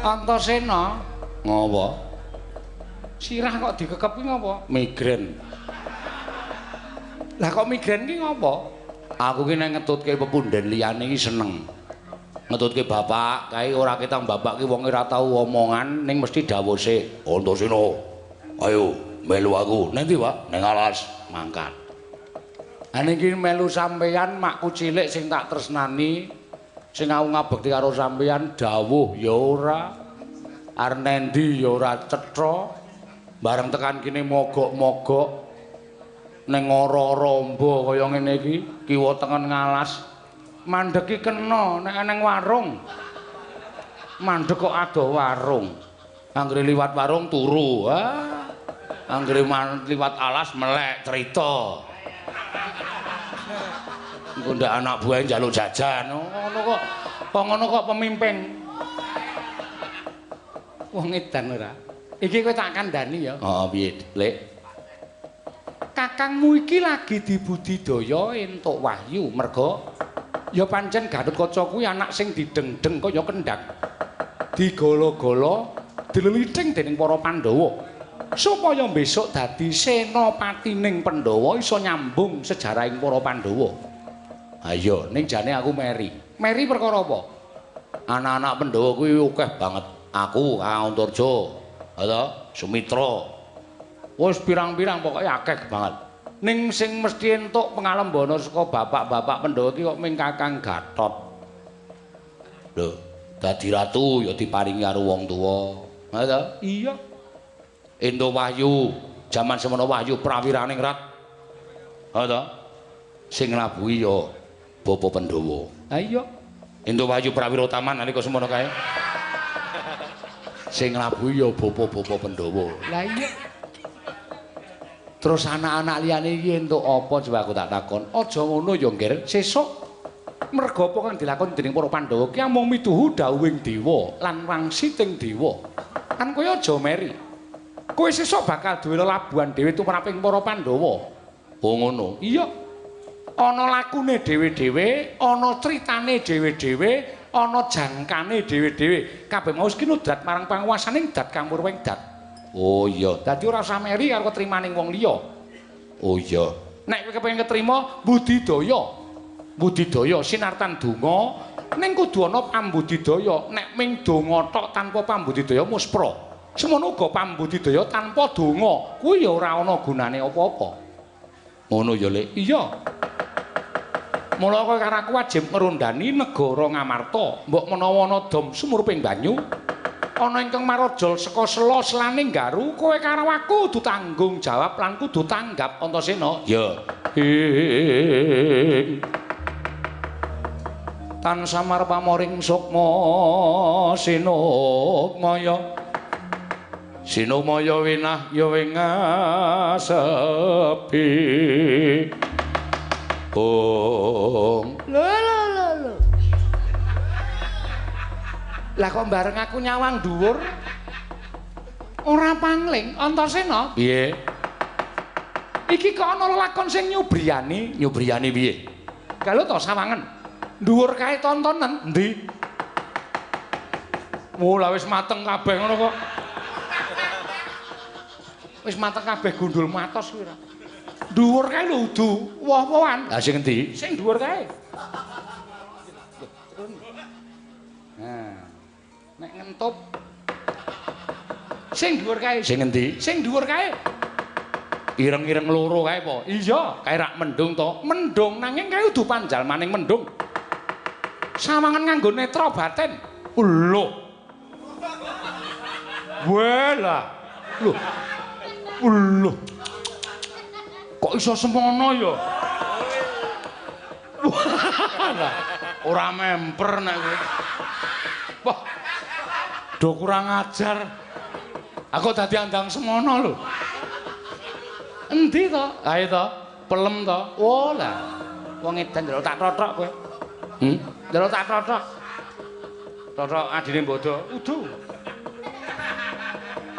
Antasena ngopo? Sirah kok dikekepi ngopo? Migren. Lah kok migren ki ngopo? Aku ki nek ngetutke pepundhen liyane iki seneng. Ngetutke bapak kae ora ketang bapak ki wong ora tau omongan ning mesti dawuh sik. Antasena. Ayo melu aku. Ning ndi, Pak? Ning alas mangkat. Ane iki melu sampeyan makku cilik sing tak tresnani. Sing aku ngabekti karo sampeyan dawuh ya ora arnendi ya ora cetha bareng tekan kene mogok-mogok ning ora-ora amba kaya ngene iki kiwa tengen ngalas mandhek iki kena nek nang warung mandhek kok adoh warung anggere liwat warung turu anggere liwat alas melek cerita engko ndak anak buah njaluk jajan ngono kok pemimpin wong edan ora Iki kowe tak kandhani ya. Heeh, piye, Lek? Kakangmu iki lagi dibudidaya entuk wahyu merga ya pancen Gatotkaca kuwi anak sing dideng-deng kaya kendhang. Digala-gala dileliting dening para Pandhawa. Supaya besok dadi senopatining Pandhawa iso nyambung sejarahing para Pandhawa. Ayo, ning jane aku meri. Meri perkara apa? Anak-anak Pandhawa kuwi akeh banget. Aku, Kang Antarja, Sumitra. Wis pirang-pirang pokoke akeh banget. Ning sing mesti entuk pangalembana saka bapak-bapak Pandhawa iki kok ming Kakang Gatot. Lho, dadi ratu ya diparingi karo wong tuwa. Ha ta? Iya. Ento wahyu, jaman semono wahyu prawiraning rat. Ha ta? Sing nglabuhi ya Bapa Pandhawa. Ha iya. Ento wahyu prawira taman nalika semono kae. Sing nglabuhi ya Bapa Pandhawa. Lah iya. Terus anak-anak liyane iki entuk apa coba aku tak takon. Aja ngono ya, Nger. Sesuk merga apa kang dilakoni dening para Pandhawa ki amung mituhu dawuhing dewa lan wangsiting dewa. Kan kowe aja meri. Kowe sesuk bakal duwe lelabuhan dhewe tumraping para Pandhawa. Oh ngono. Iya. Ana lakune dhewe-dhewe, ana critane dhewe-dhewe, ana jangkane dhewe-dhewe. Kabeh mau kinudrat marang panguwasaning dat kang murwing dat. Oh iya, dadi ora usah meri karo ketrimaning wong liya. Oh iya. Nek kowe kepengin ketrima budidaya. Budidaya sinartan donga ning kudu ana pambudidaya. Nek ming donga tok tanpa pambudidaya muspra. Semono uga pambudidaya tanpa donga kuwi ya ora ana gunane apa-apa. Ngono ya, Lek. Iya. Mula kowe karo aku wajib ngrondani negara Ngamarta, mbok menawa ana dom sumurping banyu. Ana ingkang marajal saka sela selane nggaru kowe karo aku kudu tanggung jawab lan kudu tanggap Antasena. Ya. Tan samar pamoring sukma sinukmaya. Sinukmaya winah ya wingasepi. Lho. Lah kok bareng aku nyawang dhuwur ora pangling Antasena? Piye? Iki kok ana lakon sing nyubriyani. Nyubriyani piye? Kalau to sawangen. Dhuwur kae tontonen endi? Lah wis mateng kabeh ngono kok. Wis mateng kabeh gundul matos kuwi ra. Dhuwur kae lho udu woh-wohan. Lah sing endi? Sing dhuwur kae. Nah. Nek ngentup sing dhuwur kae. Sing endi? Sing dhuwur kae. Ireng-ireng loro kae apa? Iya, kae rak mendung to. Mendung nanging kae udu panjal maning mendung. Sawangan nganggo netra batin. Lho. Walah. Lho. Lho. Kok iso semono ya? Wah. Ora memper nek kowe. Wah. Do kurang ajar. Aku dadi andang semono lho. Endi to? Ayo to, pelem to. Oh lah. Wong edan ndelok tak totok kowe. Ndelok tak totok. Totok adine bodo. Udu.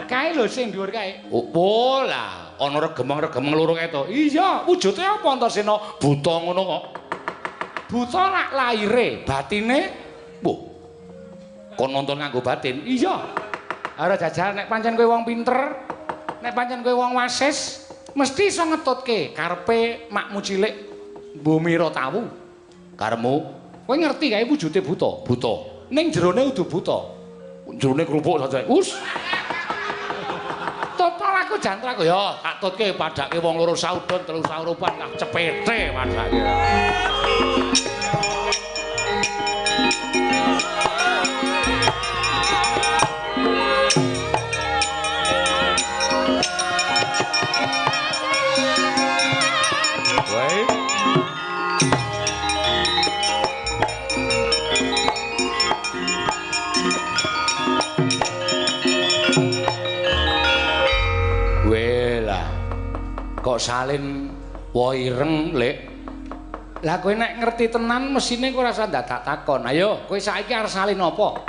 Kae lho sing dhuwur kae. Oh lah, ana regemeng-regemeng loro kae to. Iya, wujude apa Antasena? Buta ngono kok. Buta lak laire, batine mbuh. Kon nonton nganggo batin. Iya. Ora jajal nek pancen kowe wong pinter, nek pancen kowe wong wasis, mesti iso ngetutke karepe makmu cilik Mbumira Tawu. Karemu, kowe ngerti kae wujude buta, buta. Ning jerone udu buta. Jerone krupuk saja. Us. Total aku jantra aku ya, tak tutke padake wong loro saudon telu saurupan lah cepete padake. Kok salin wa ireng, Lek. Lah kowe nek ngerti tenan mesine kowe rasa dadak takon. Ayo, kowe saiki arep salin apa?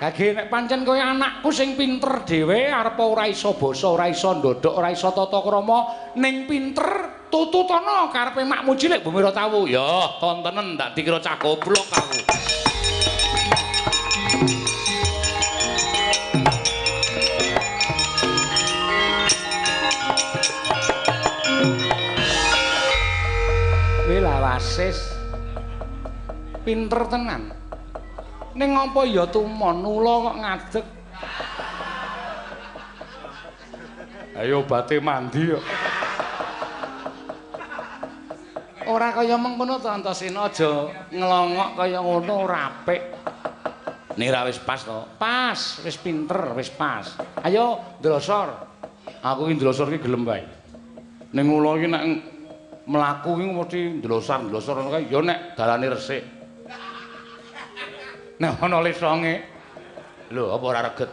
Gage nek pancen kowe anakku sing pinter dhewe arep ora iso basa, ora iso ndodhok, ora iso tata krama, ning pinter tututono karepe makmu cilik Bumira Tawu. Ya, tontenen ndak dikira cah goblok aku. Wela wasis. Pinter tenan. Ning apa ya tumon ula kok ngadeg. Ayo bate mandi kok. Ora kaya mengkono to Antasena aja ngelongok kaya ngono ora apik. Nira wis pas to. Pas, wis pinter, wis pas. Ayo ndlosor. Aku iki ndlosor iki gelem wae. Ning ula iki nek mlaku iki mesti ndlosor ngono kae ya nek dalane resik. Nek ana lesonge. Lho, apa ora reget?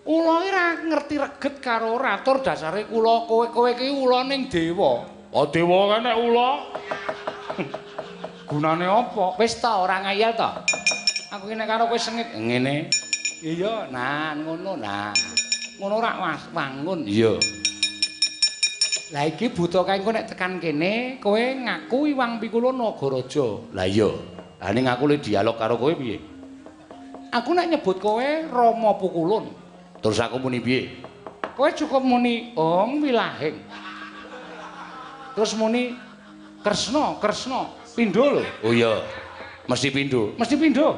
Ula iki ora ngerti reget karo ora atur dasare kula kowe iki ula ning dewa. Oh dewa kan nek ula. Gunane apa? Wis ta ora ngayal ta. Aku iki nek karo kowe sengit ngene. Iya, nah ngono nah. Ngono ora wangun. Iya. Lah iki buta kae engko nek tekan kene kowe ngaku Iwang Pikula Nagaraja. Lah iya. Lah ning aku le dialog karo kowe piye? Aku nek nyebut kowe Rama Pukulun. Terus aku muni piye? Kowe cukup muni Om Wilahing. Terus muni Kresna, pindho lho. Oh iya. Mesti pindho. Mesti pindho.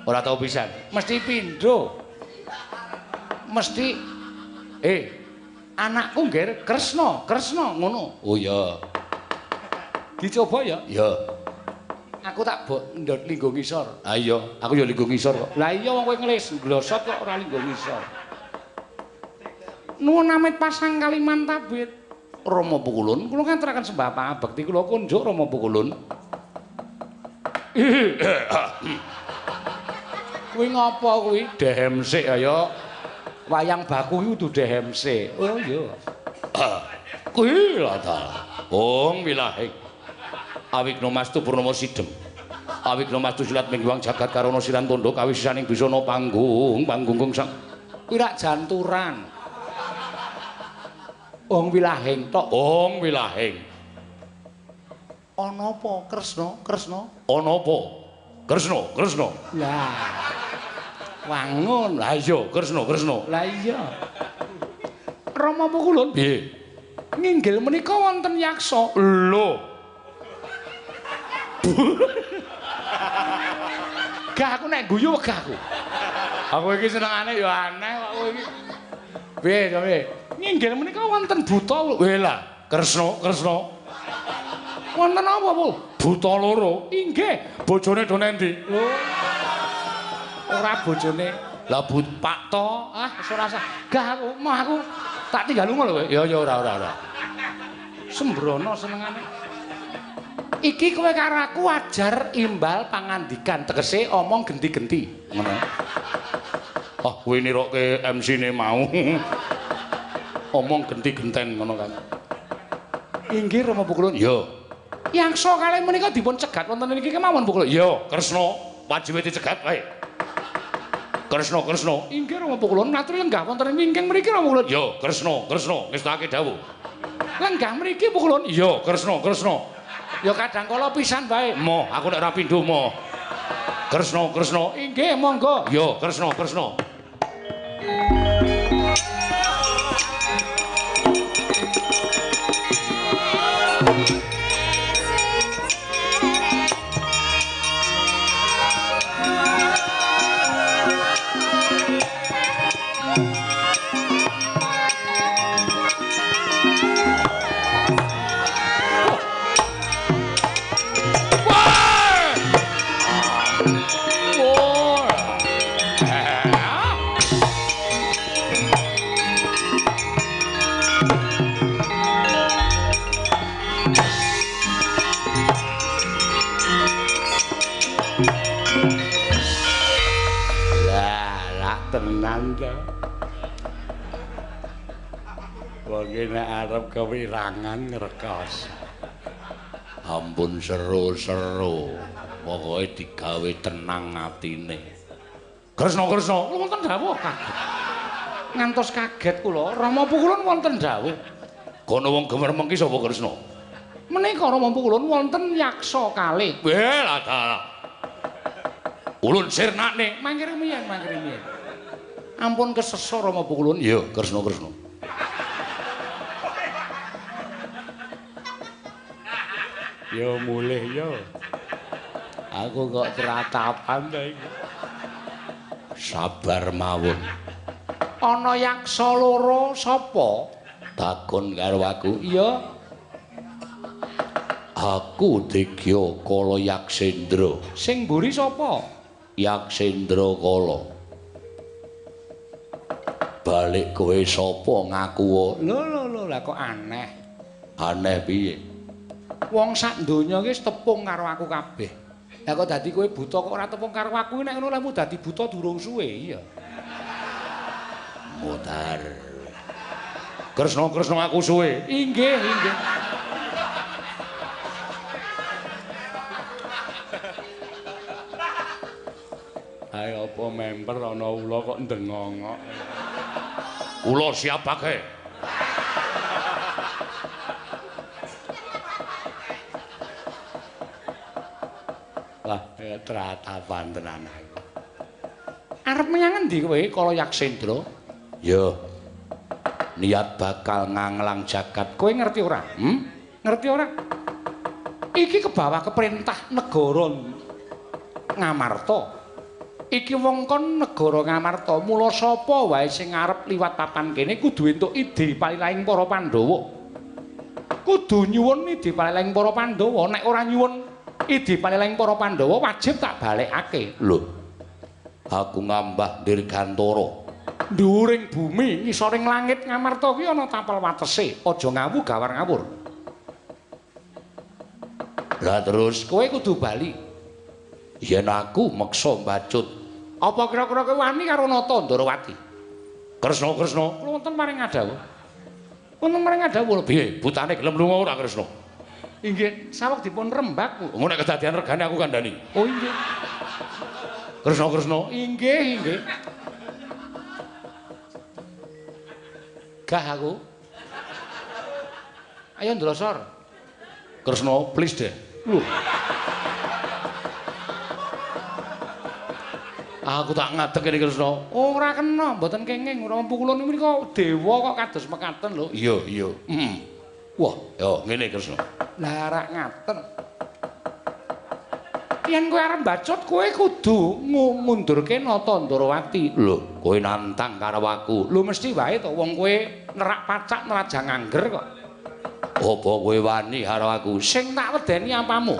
Ora tau pisan. Mesti pindho. Mesti anakku ngger Kresna ngono. Oh iya. Dicoba ya? Ya. Aku tak ndot linggo ngisor. Ha iya, aku ya linggo ngisor kok. Lah iya wong kowe ngelis glosot kok ora linggo ngisor. Nuwun amit pasang kaliman tabit. Rama Pukulun, kula ngaturaken sembah pangabekti kula kunjuk Rama Pukulun. Kuwi ngapa kuwi? Dehem sik ya. Wayang baku iki kudu dehem sik. Oh iya. Kuwi lha ta. Om Wilahing. Awikna mastu purnama sidhem. Awikna mastu silat mingguang jagat karana siran tandha kawisisaning bisana panggung sang. Kuwi rak janturan. Om Wilahing tok. Om Wilahing. Ana apa Kresna? Ana apa? Kresna. Lah. Wangun. Lah iya, Kresna. Lah iya. Rama Pukulun. Piye? Nginggil menika wonten yaksa. Lho. Gak aku nek guyu wegah aku. Aku iki senengane ya aneh kok kowe iki. Piye? Nginggil menika wonten buta. Wela, Kresna. Wonten apa, Bu? Buta loro. Inggih, bojone do nendi? Lho. Ora bojone. Lah Pak to. Ah, wis ora sah. Gak aku tak tinggal lunga lho kowe. Ya ora. Sembrono senengane. Iki kowe karo aku ajar imbal pangandikan tegese omong genti-genti ngono. Oh, kowe nirokke MC-ne mau. Omong genti-genten ngono kan. Inggih Rama Pukulun. Ya. Yaksa kalih menika dipun cegat wonten niki kemawon Pukulun. Ya, Kresna wajibe dicegat wae. Kresna. Inggih Rama Pukulun matur lenggah wonten wingking mriki Rama Pukulun. Ya, Kresna. Ngestake dawuh. Lenggah mriki Pukulun. Ya, Kresna. Ya kadang kala pisan wae. Moh, aku nek ora pindho moh. Kresna. Inggih, monggo. Ya, Kresna. Tenan to. Wong nek arep kewirangan ngrekos. Ampun seru-seru. Pokoke digawe tenang atine. Kresna kula wonten dawuh kaget. Ngantos kaget kula, Rama Pukulun wonten dawuh. Kono wong gemermeng ki sapa Kresna? Menika Rama Pukulun wonten yaksa kalih. Lah dalah. Ulun sirnane mangkir miyen. Ampun kesesa Rama Pukulun. Ya, Kresna. Ya mulih ya. Aku kok tratapan ta iki. Sabar mawon. Ana yaksa loro sapa? Takon karo aku. Iya. Aku Degya Kala Yaksendra. Sing mburi sapa? Yaksendra Kala. Balik kowe sapa ngaku wae? Lho, lah kok aneh. Aneh piye? Wong sak donya iki tepung karo aku kabeh. Lah kok dadi kowe buta kok ora tepung karo aku nek ngono lemu dadi buta durung suwe iya. Mutar. Kresna aku suwe. Inggih. Ayo apa member ana ula kok ndengongok. Ula siapake? Lah, tratapan tenan aku. Arep menyang endi kowe Kala Yaksendra? Ya. Niat bakal nganglang jagat. Kowe ngerti ora? Ngerti ora? Iki kebawa keperintah negara Ngamarta. Iki wongkon negara Ngamarta, mula sapa wae sing arep liwat papan kene kudu entuk ide palilaing para Pandhawa. Kudu nyuwun ide palilaing para Pandhawa, nek ora nyuwun ide palilaing para Pandhawa wajib tak balekake. Lho. Aku ngambah dirgantara. Dhuwuring bumi, ngisoring langit Ngamarta kuwi ana tapel watese, aja ngawu gawar ngawur. Lah terus kowe kudu bali. Yen aku meksa mbacut, apa kira-kira kowe wani karo Nata Ndarawati? Kresna, kula wonten maring adawuh. Wonten maring adawuh piye? Butane gelem lunga ora Kresna? Inggih, saweg dipun rembak. Ngono nek kedadian regane aku kandhani. Oh inggih. Kresna. Inggih. Gah aku. Ayo ndlosor. Kresna, please deh. Lho. Aku tak ngadeg kene Kresna. Ora kena, mboten kenging. Ora Pukulun menika dewa kok kados mekaten lho. Iya. Wah, yo ngene Kresna. Lah rak ngaten. Yen kowe arep mbacut, kowe kudu ngundurke Nata Ndarawati. Lho, kowe nantang karo aku. Lho mesti wae to wong kowe nerak pacak nerajang angger kok. Apa kowe wani karo aku? Sing tak wedeni apamu?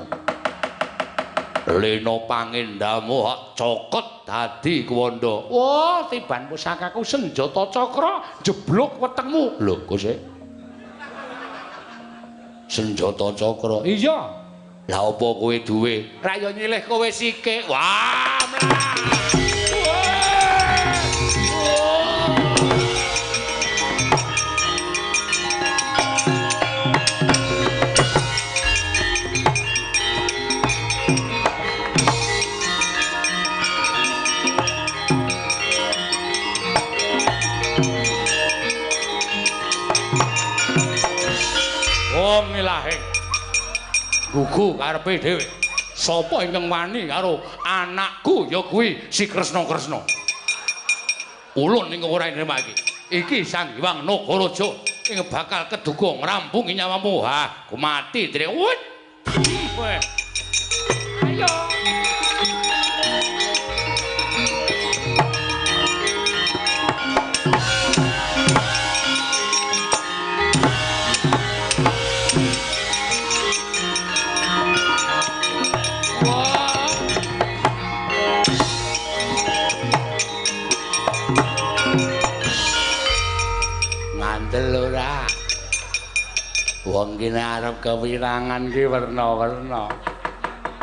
Lena pangendamu hak cokot dadi kuwanda. Wah, tiban pusakaku senjata cakra jeblok wetengmu. Lho, kok sik? Senjata cakra. Iya. Lah apa kowe duwe? Ra yo nyilih kowe sikik. Wah, mlah. Wong ilahe gugu karepe dhewe. Sapa ingkang wani karo anakku ya kuwi si Kresna. Ulun ing ora nremake. Iki Sang Hyang Nagaraja ing bakal keduga ngrampungi nyawamu. Ha, ku mati dire. Wut. Ayo. Ora. Wong kene arep kewirangan ki werna-werna.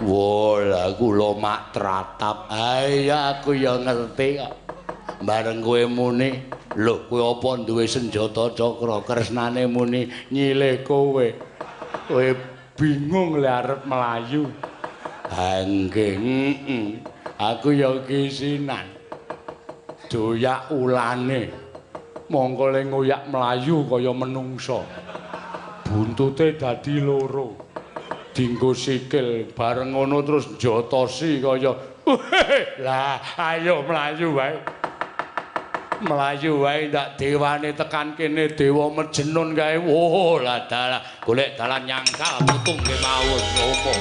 Wah, kula mak tratap. Ya aku ya ngerti kok. Bareng kowe muni, lho kowe apa duwe senjata cakra? Kresnane muni nyilih kowe. Kowe bingung le arep melayu. Nggih, Aku ya kisinan. doyak ulane. Mongko le ngoyak mlayu kaya menungsa. Buntute dadi loro. Dinggo sikil bareng ngono terus njotosi kaya lah ayo mlayu wae. Melayu wae ndak dewane tekan kene dewa mejenun kae. Wo lah dalah golek dalan nyangkal putung kemawon opo.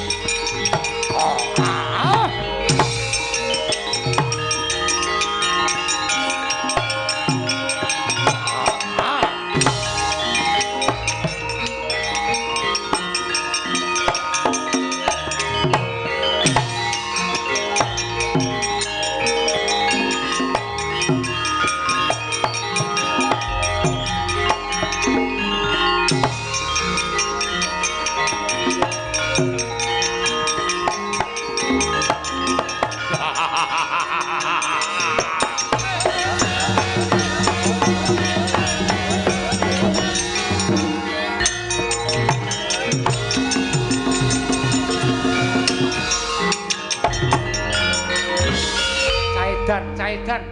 Caidan.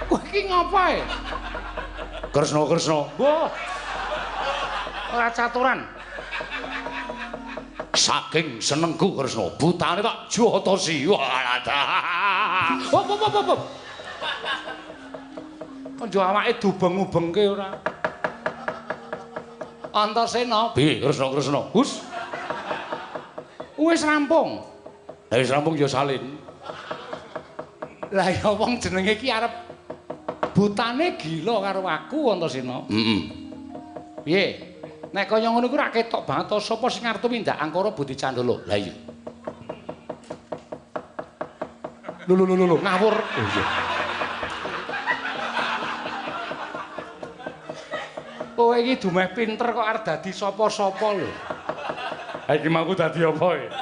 Kowe iki ngopo e? Kresna. Wah. Ora caturan. Saking senengku Kresna, butane tak jotosi. Wah. Hop. Konjo awake dubeng-ubengke ora. Antasena, piye Kresna? Hus. Wis rampung. Lah wis rampung ya salin. Lah ya wong jenenge iki arep butane gila karo aku Antasena. Piye? Nek kaya ngono iku ra ketok banget to sapa sing arep mindak angkara Budi Candala. Lah iya. Lho ngawur. Oh iya. Kowe iki dumeh pinter kok arep dadi sapa-sapa lho. Ha iki mangku dadi apa e?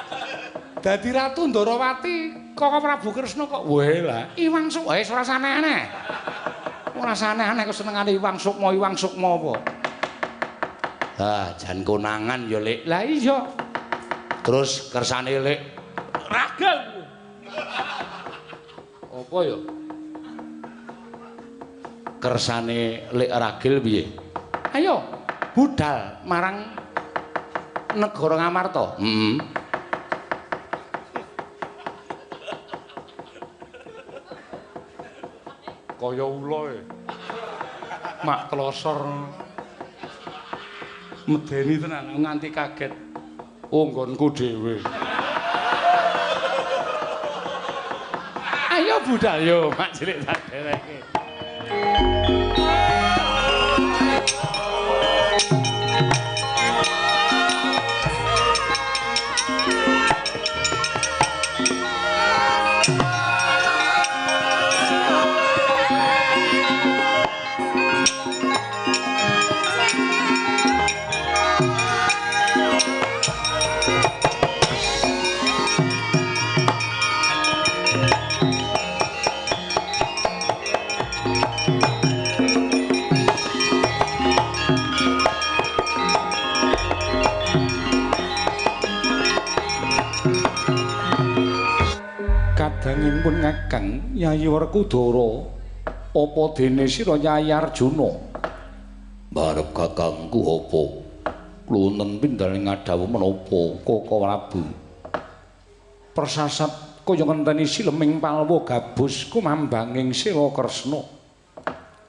Dadi Ratu Ndarawati. Kok Prabu Kresna kok wae lah Iwang Sukma wis ora aneh-aneh. Ora aneh-aneh kok senengane Iwang Sukma apa. Ah, jan konangan ya Lek. Lah iya. Terus kersane Lek Ragil. Apa ya? Kersane Lek Ragil piye? Ayo, budal marang negara Ngamarta. Kaya ula e. Mak telosor. Medeni tenan nganti kaget. Oh nggonku dhewe. Ayo budal yo, mak cilik tak dereke. Kadangipun Kakang Yayi Werkudara apa dene sira Yayi Arjuna? Barep kakangku apa? Klunten pindhal ngadhawuh menapa Kaka Prabu? Persasat kaya ngenteni sileming palwa gabus kumambanging sira Kresna.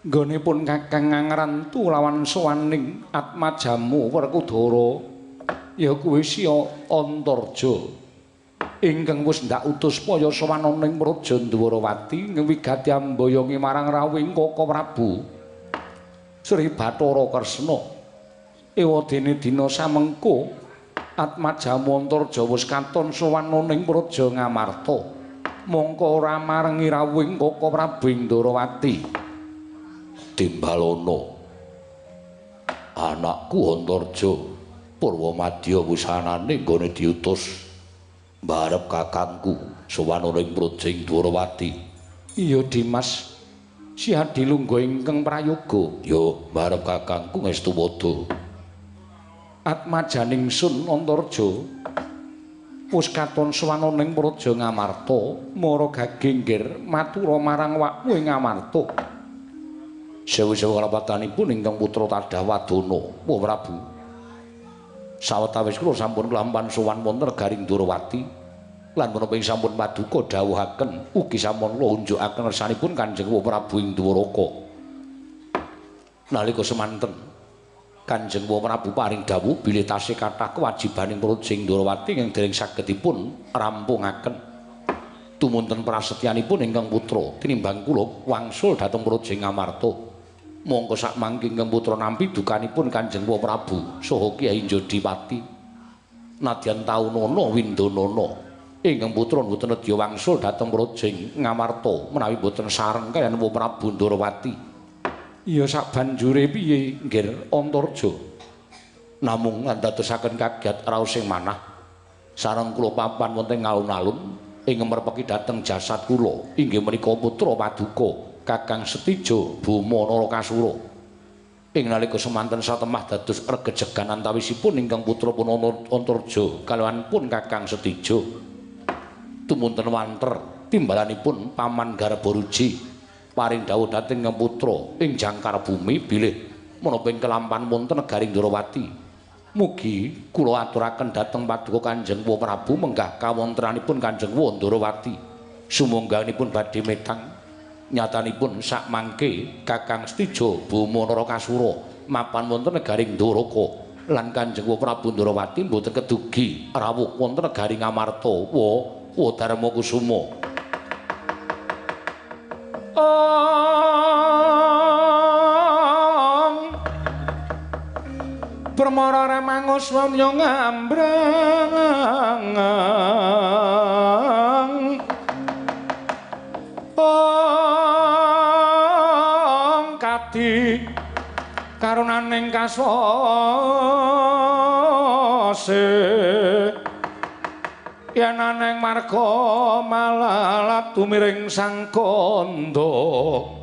Nggonipun Kakang ngangrantu lawan sowaning Atmajamu Werkudara ya kuwi Siya Antarja. Ingkang wis ndak utus paya sowan ning Praja Dwarawati ngwigati ambayongi marang rawuhing Kaka Prabu Sri Bathara Kresna. Ewadene dina samengko Atmajamu Antarja wis katon sowan ning Praja Ngamarta. Mongko ora marengi rawuhing Kaka Prabu Ndrawati. Timbalana anakku Antarja Purwamadya wusanane nggone diutus barep kakangku sowan ing Praja Dwarawati. Iya Dimas, Siadi lungguh ingkang prayoga. Ya barep kakangku Ngestuwada. Atmajaning Sun Antarja wis katon swana ning Praja Ngamarta mara gagengger matura marang wakmu ing Ngamarta. Sewu-sewu kalapatanipun ingkang putra Tadhawadana, Wah Prabu. Sawetawis kula sampun kelampan sowan wonten Negaring Durawati lan menapa ing sampun paduka dawuhaken ugi sampun kula unjukaken resanipun Kanjeng Wah Prabu ing Dwaraka. Nalika semanten Kanjeng Wah Prabu paring dawuh bilih tasih kathah kewajibaning Praja Indrawati ingkang dereng sagedipun rampungaken. Tumunten prasetyanipun ingkang putra tinimbang kula wangsul dhateng Praja Ngamarta. Mongko sak mangke ingkang putra nampi dukanipun Kanjeng Wah Prabu saha Kyai Jodipati. Nadyan taunana windanana ingkang putra boten nedya wangsul dhateng Praja Ngamarta menawi boten sareng kaliyan Wah Prabu Ndrawati. Iya sabanjure piye nggih Antarja. Namung ndadosaken kagiat raos sing manah sareng kula papan wonten alun-alun ing merpeki dhateng jasad kula inggih menika putra paduka Kakang Setijo Buma Narakasura. Ing nalika semanten satemah dados regejegan antawisipun ingkang putra pun Antarja kaliyan pun Kakang Setijo. Tumunten wanter timbalanipun Paman Garbaruji paring dawuh dhateng putra ing jangkar bumi bilih menapa ing kelampan wonten Negaring Durawati. Mugi kula aturaken dhateng paduka Kanjeng Wah Prabu menggah kawontranipun Kanjeng Wah Durawati sumangganipun badhe metang nyatanipun sak mangke Kakang Setijo Buma Narakasura mapan wonten Negaring Dwaraka lan Kanjeng Wah Prabu Durawati mboten kedugi rawuh wonten Negaring Ngamarta Wah Darmakusuma. Permara remangus wanya ngambrang kadi karunaning kasose yen aneng marga malalat tumiring sang kandha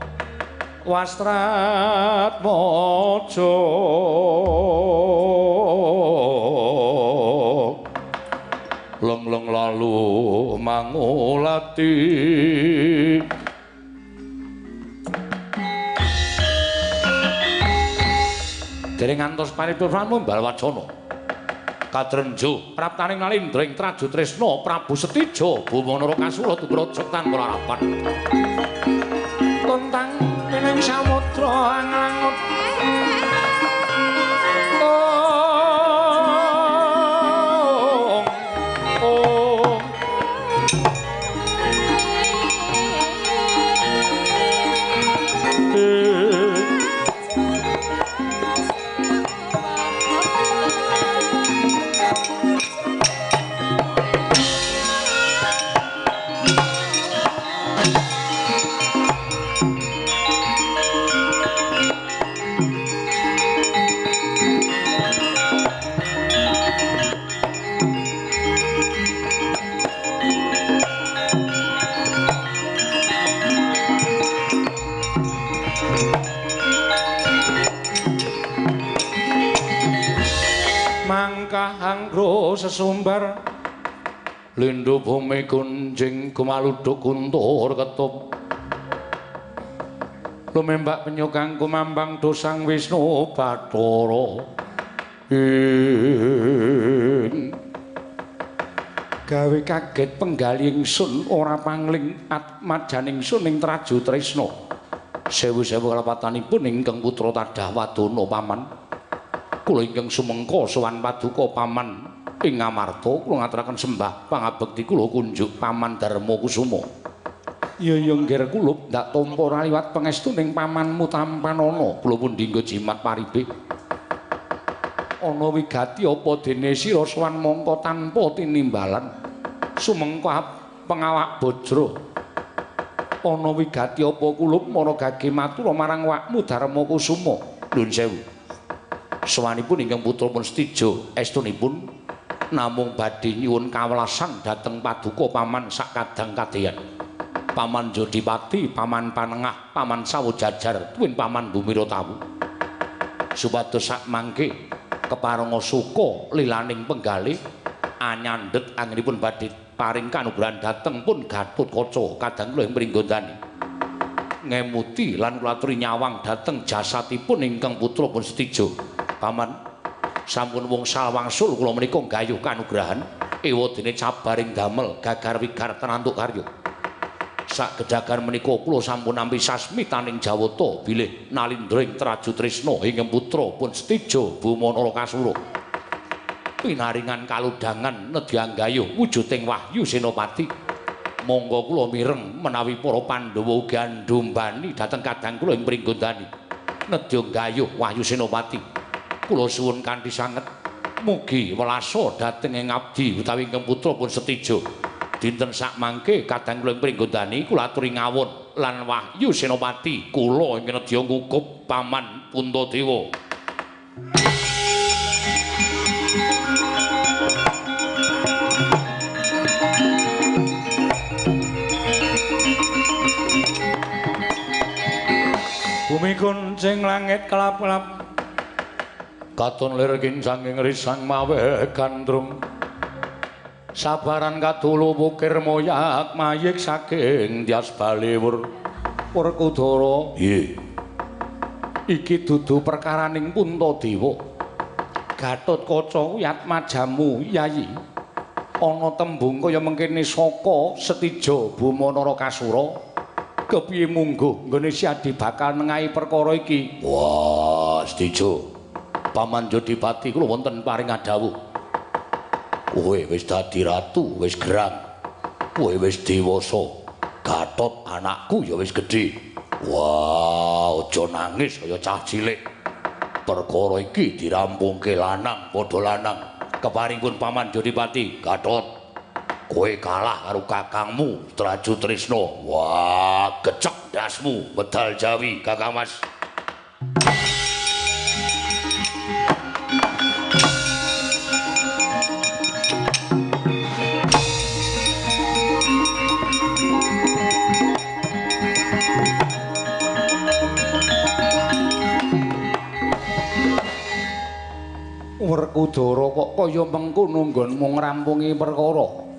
Wastrat Maja leng-leng lalu mangulati dereng ngantos paripurna Mbal Wacana kadrenjo praptaning nalindring traju tresna Prabu Setijo Buma Narakasura tubrajeg tanpa larapan tontang ning samudra anglangut Anggro sesumbar lindhu bumi kunjing kumaluduk kuntur ketup lumembak penyukang kumambang dosang Wisnu Bathara gawe kaget penggali ingsun ora pangling atmajaning sun ing traju tresna sewu-sewu kalapatanipun ingkang putra Tadhawadana paman kula ingkang sumengka sowan paduka paman ing Ngamarta kula ngaturaken sembah pangabekti kula kunjuk Paman Darmakusuma. Ya nggih kula ndak tampa liwat pangestuning pamanmu tampanana kula pun dinggo jimat paribih. Ana wigati apa dene sira sowan mangka tanpa tinimbalan sumengka pengawak bajra. Ana wigati apa kula mara gage matur marang wakmu Darmakusuma. Nuwun sewu. Sawanipun ingkang putrapun Setijo estunipun namung badhe nyuwun kawelasan dhateng paduka paman sakadang kadeyan. Paman Jodipati, paman Panengah, paman Sawojajar, tuwin paman Bumiratawu. Supados sak mangke keparenga suka lilaning penggalih anyandhet anggenipun badhe paring kanugrahan dhateng pun Gatotkaca kadang kula ing pringgondani ngemuti lan kula aturi nyawang dhateng jasatipun ingkang putra pun Setijo paman sampun wangsul wangsul kula menika gayuh kanugrahan ewadene cabaring damel gagar wigar tenantuk karya sak gedhagan menika kula sampun nampi sasmitaning Jawata bilih nalindring Traju Trisna ingkang putra pun Setijo Bumanara Kasura pinaringan kaludhangan nedya gayuh wujuding Wahyu Senopati monggo kula mireng menawi para Pandhawa ugi ndumbani dhateng kadang kula ing pringgondani nedya gayuh Wahyu Senopati kula suwun kanthi sanget mugi welasa dhateng ing abdi utawi ingkang putra pun Setijo dinten sak mangke kadang kula ing pringgondani kula aturi ngawon lan Wahyu Senopati kula ing nedya ngukup paman Puntadewa. Bumi kuncing langit kelap-kelap katon lir kincanging risang mawe gandrung sabaran kadulu bukir moyak mayik saking Tyas Baliwur Werkudara iki dudu perkaraning Puntadewa Gatotkaca wiyat majamu yayi ana tembung kaya mengkene saka Setijo Bumanara Kasura kepiye mungguh nggone Siadi bakal nengahi perkara iki. Wah, Setijo. Paman Jodipati kula wonten paring adhawuh. Kowe wis dadi ratu, wis gerang. Kowe wis dewasa. Gatot anakku ya wis gedhe. Wah, aja nangis kaya cah cilik. Perkara iki dirampungke lanang padha lanang. Keparingipun Paman Jodipati, Gatot. Kowe kalah karo kakangmu Traju Trisna. Wah, gecek dasmu medal Jawi, Kakang Mas. Werkudara kok kaya mengkono nggonmu ngrampungi perkara.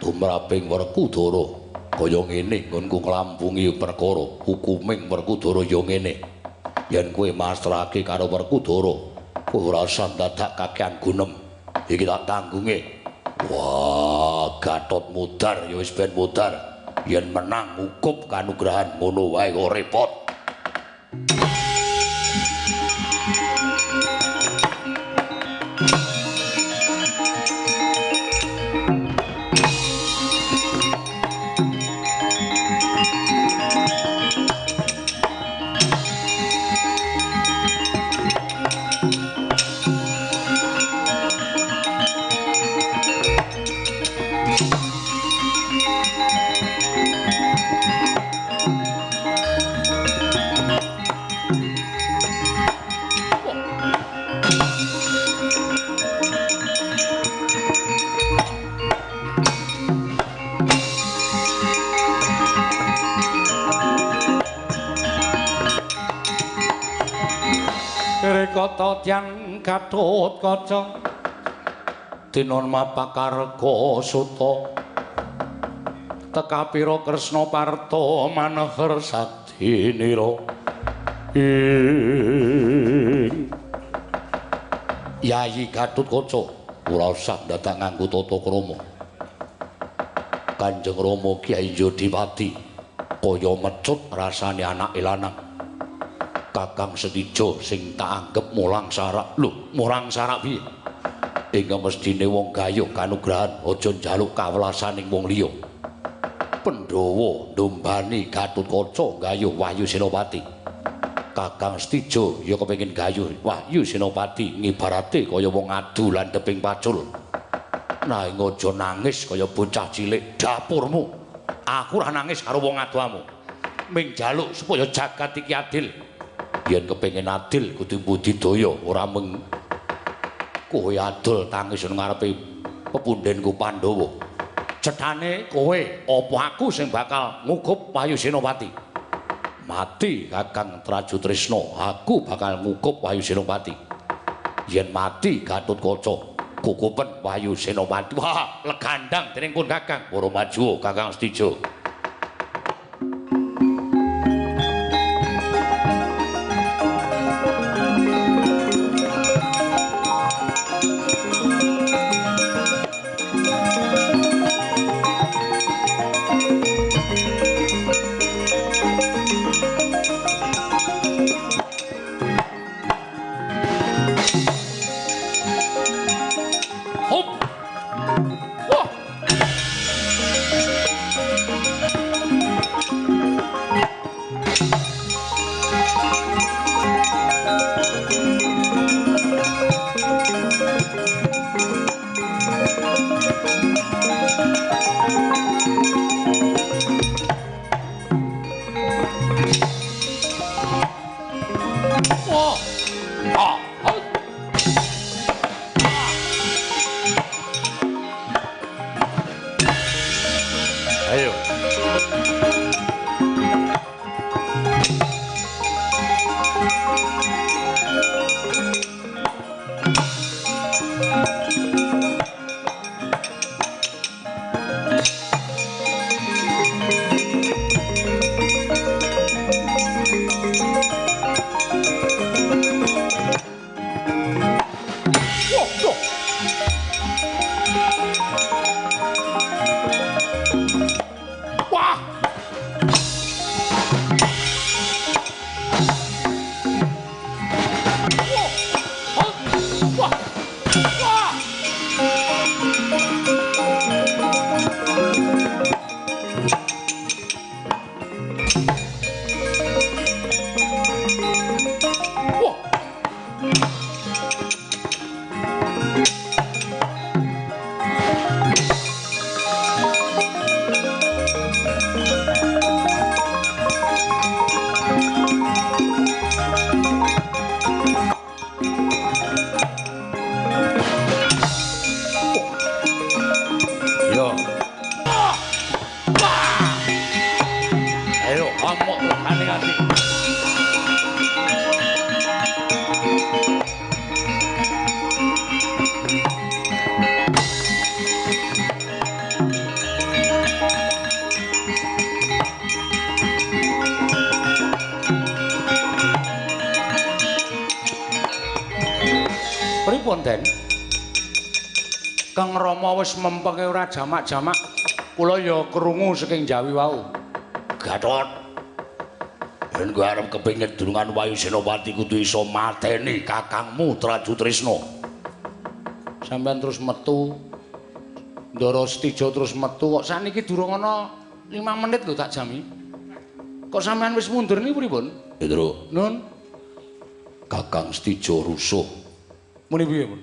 Tumraping Werkudara kaya ngene nggonku nglampungi perkara hukuming Werkudara ya ngene yen kowe masrahake karo Werkudara kowe ora usah dadak kakean gunem iki tak tanggunge. Wah, Gatot mudar ya wis ben mudar yen menang hukum kanugrahan ngono wae kok repot. Kata tiyang Gatotkaca dinon mapakarga suta tekapira Kresna Parta maneher sadinira Yayi Gatotkaca ora usah dadak nganggo tata krama Kanjeng Rama Kyai Jodipati kaya mecut rasane anake lanang Kakang Setijo sing tak anggep mulang sarak. Lho, mulang sarak piye? Ingkang mestine wong gayuh kanugrahan aja njaluk kawelasaning wong liya. Pandhawa ndumbani Gatotkaca gayuh Wahyu Senopati. Kakang Setijo ya kepengin gayuh Wahyu Senopati ngibarate kaya wong adu landheping pacul. Nanging aja nangis kaya bocah cilik dapurmu. Aku ora nangis karo wong adoamu. Ming njaluk supaya jagat iki adil. Yen kepengin adil kudu budidaya ora mung kowe adol tangis ngarepe pepundhenku Pandhawa. Cethane kowe apa aku sing bakal ngukup Wahyu Senopati? Mati Kakang Traju Trisna, aku bakal ngukup Wahyu Senopati. Yen mati Gatotkaca, Kukupen Wayu Senopati. Wah, legandang dening pun Kakang. Para maju Kakang Stijo. Kang Rama wis mempenge ora jamak-jamak, kula ya krungu saking Jawi wau. Gatot. Yen kowe arep kepengin durungan Wayu Senopati kudu iso mateni kakangmu Traju Trisna. Sampeyan terus metu. Ndara Stijo terus metu kok saniki durung ana 5 menit lho tak jami. Kok sampeyan wis mundur niki pripun? Petro. Nun. Kakang Stijo rusuh. Muni piye, Mun?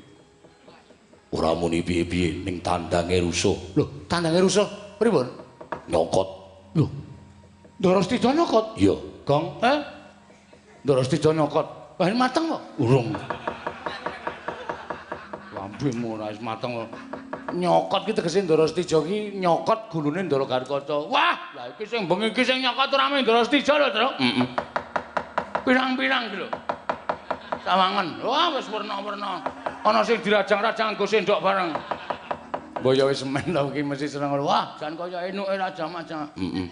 Ora muni piye-piye ning tandange rusuh. Lho, tandange rusuh pripun? Nyokot. Lho. Ndara Stijo nyokot? Iya. Gong, Ndara Stijo nyokot. Wah, mateng kok. Urung. Lambemu ora wis mateng. Nyokot ki tegese Ndara Stijo ki nyokot gulune Ndara Garkaca. Wah, lha iki sing bengi iki sing nyokot ora mung Ndara Stijo lho, Tru. Heeh. Pirang-pirang ki lho. Sawangen. Wah, wis werna-werna. Ana sing dirajang-rajang nggo sendok bareng. Mbok ya wis semen to iki mesti seneng. Wah, jan kaya enuke rajang-rajang. Heeh.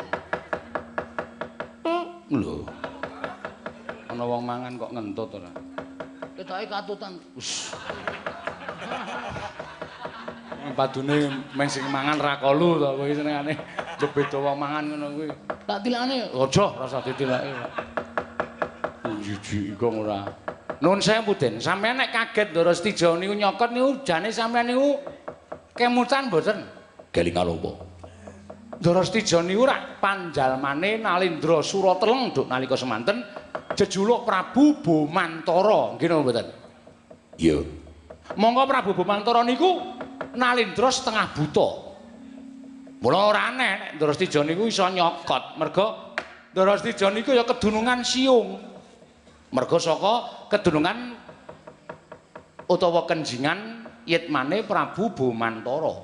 Lho. Ana wong mangan kok ngentut ora. Ketoke katutan. Wus. Padune men sing mangan ra kolu to kowe senengane beda wong mangan ngono kuwi. Tak tilakane aja rasa ditilake. Jijik kok ora. Nuwun sewu Den, sampeyan nek kaget Ndara Stijo niku nyokot niku jane sampeyan niku kemutan mboten? Kelingan apa? Ndara Stijo niku rak panjalmane Nalindra Surateleng nduk nalika semanten jejuluk Prabu Bomantara, nggih napa mboten? Iya. Monggo Prabu Bomantara niku Nalindra setengah buta. Mula ora aneh nek Ndara Stijo niku iso nyokot, merga Ndara Stijo niku ya kedunungan siung. Merga saka kedunungan utawa kenjingan yitmane Prabu Bomantara.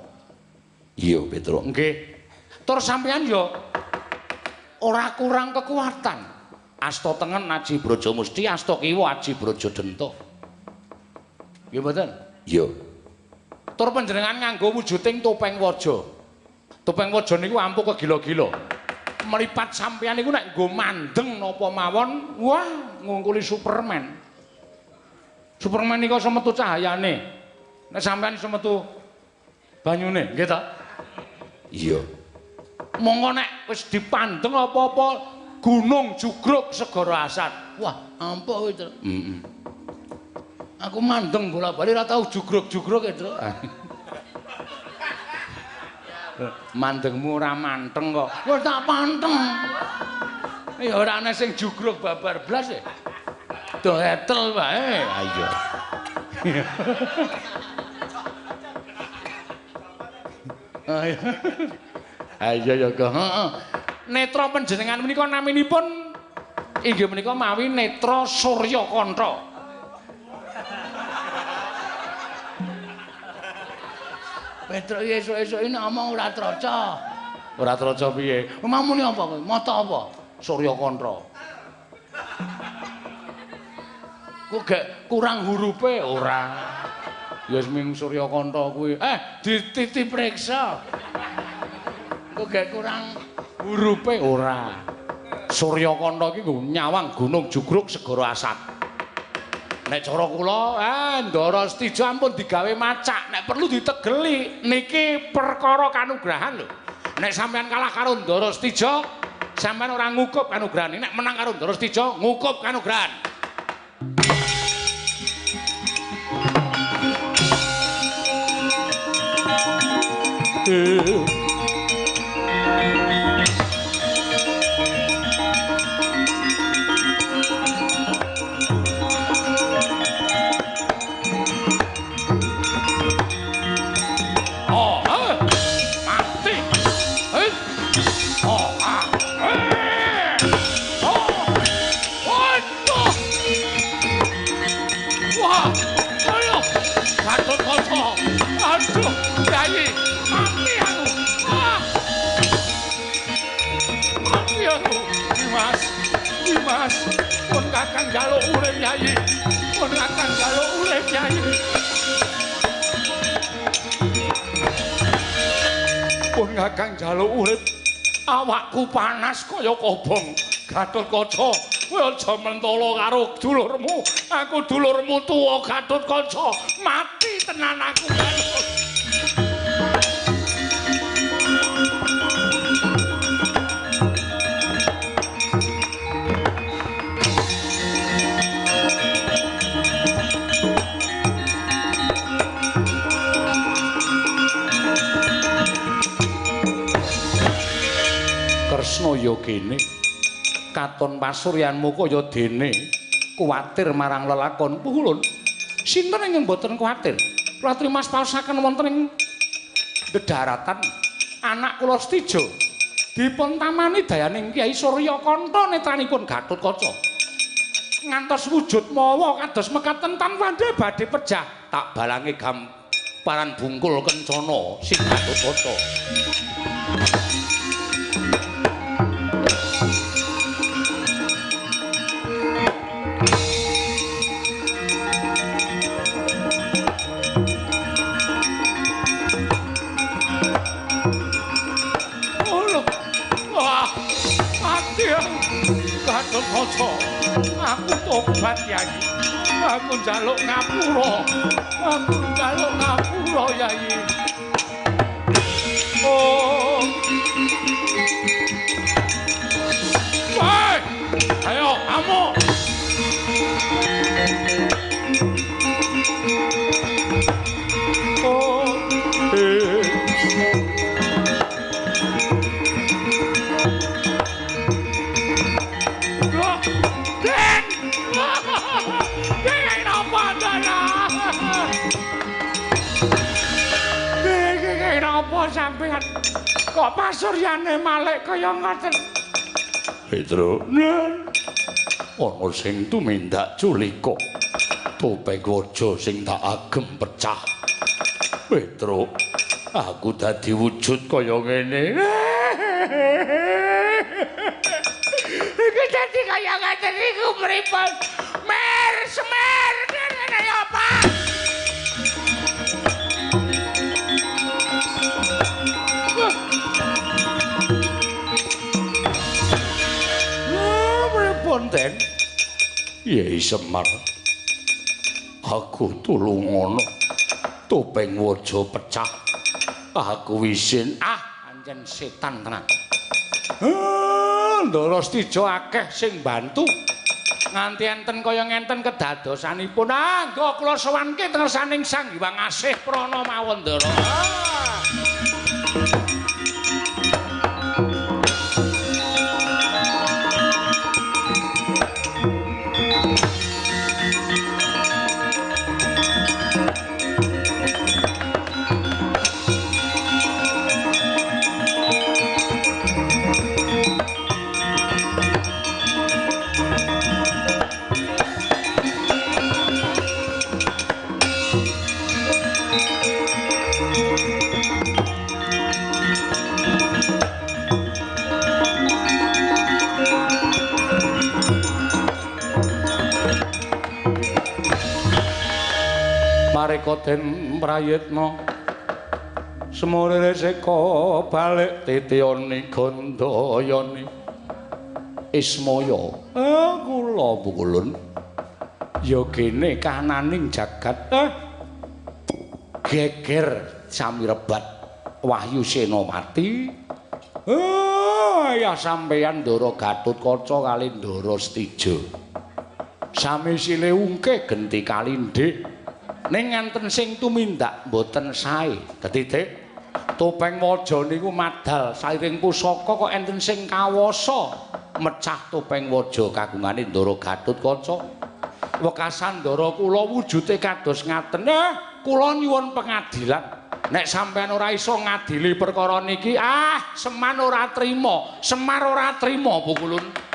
Iya, Petro. Nggih. Tur sampeyan ya ora kurang kekuatan. Asta tengen Aji Brajamusti, asta kiwa Aji Brajadenta. Nggih mboten? Iya. Tur panjenengan nganggo wujuding topeng waja. Topeng waja niku ampuh kegila-gila. Meripat sampeyan niku nek nggo mandeng napa mawon, wah ngungkuli Superman. Superman niku iso metu cahayane. Nek sampeyan iso metu banyune, nggih ta? Iya. Monggo nek wis dipandeng apa-apa gunung jugruk segara asat. Wah, ampuh itu. Aku mandeng bola-bali ora tau jugruk-jugruk itu. Mandengmu ora manteng kok. Wis tak panteng. Ya ora ana sing jugruk babar blas ya. Do etel wae. Ayo. Ayo. Ayo ya kok. Heeh. Netra panjenengan menika naminipun inggih menika mawi Netra Surya Kantha. Petro esuk-esuk ini ngomong ora traca. Ora traca piye? Mamune apa kowe? Mata apa? Surya Kantha. Ku gek kurang hurufe ora. Ya wis ming Surya Kantha kuwi. Dititi priksa. Ku gek kurang hurufe ora. Surya Kantha iki nyawang gunung jugruk segara asat. Nek cara kula, Ndara Stija ampun digawe macak, nek perlu ditegeli. Niki perkara kanugrahan lho. Nek sampean kalah karo Ndara Stija, sampean ora ngukup kanugrahan. Nek menang karo Ndara Stija, ngukup kanugrahan. Mas, pun kakang jaluk urip Nyai. Pun kakang jaluk urip Nyai. Pun kakang jaluk urip. Awakku panas kaya kobong. Gatotkaca, kowe aja mentolo karo dulurmu. Aku dulurmu tuwa Gatotkaca. Mati tenan aku. Kresna ya kene katon pasuryanmu kaya dene kuwatir marang lelakon Puhulun. Sinten ingkang boten kuwatir? Ratri Mas paosaken wonten ing dedharatan anak kula Stija dipun tamani dayaning Kyai Surya Kantha netranipun Gatotkaca. Ngantos wujud mawa kados mekaten tanwandhe badhe pejah tak balange gamparan bungkul kencana sing Gatotkaca. Gatotkaca, aku tobat Yai. Aku njaluk ngapura. Aku njaluk ngapura Yai. Oh. Woi! Ayo, kamu. Oh. Apa sampeyan kok pasuryane malek kaya ngoten? Petro, ana sing tumindak culika. Topeng waja sing tak agem pecah. Petro, aku dadi wujud kaya ngene. Iki dadi kaya ngoten iku pripun? Mer, semer, ngene apa? Kyai Semar. Aku tulungono. Topeng waja pecah. Aku isin anjen setan tenan. Ndara Stija akeh sing bantu. Nganti enten kaya ngenten kedadosanipun. Angga kula sowanke tresnaning Sang Hyang Asih Prana mawon Ndara. Mareka den prayitna semurene seka balik titiyane Gandayane Ismaya kula pukulun ya kene kananing jagat geger samirebat Wahyu Senopati ya sampeyan Ndara Gatotkaca kali Ndara Stija sami sile ungke genti kalindhik ning enten sing tumindak mboten sae. Dadi Dik, topeng waja niku madal sairing pusaka kok enten sing kawasa mecah topeng waja kagungane Ndara Gatotkaca. Wekasan Ndara kula wujude kados ngaten. Kula nyuwun pengadilan. Nek sampean ora iso ngadili perkara niki, Semar ora trima. Semar ora trima, Pukulun.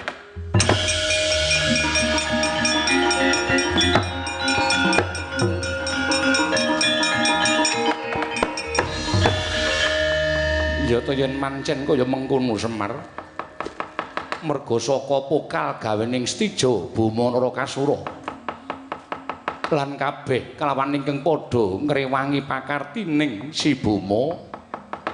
Ya to yen mancen kaya mengkono Semar. Merga saka pokal gawening Stija Bima Narakasura. Lan kabeh kelawan ingkang padha ngrewangi pakartining si Bima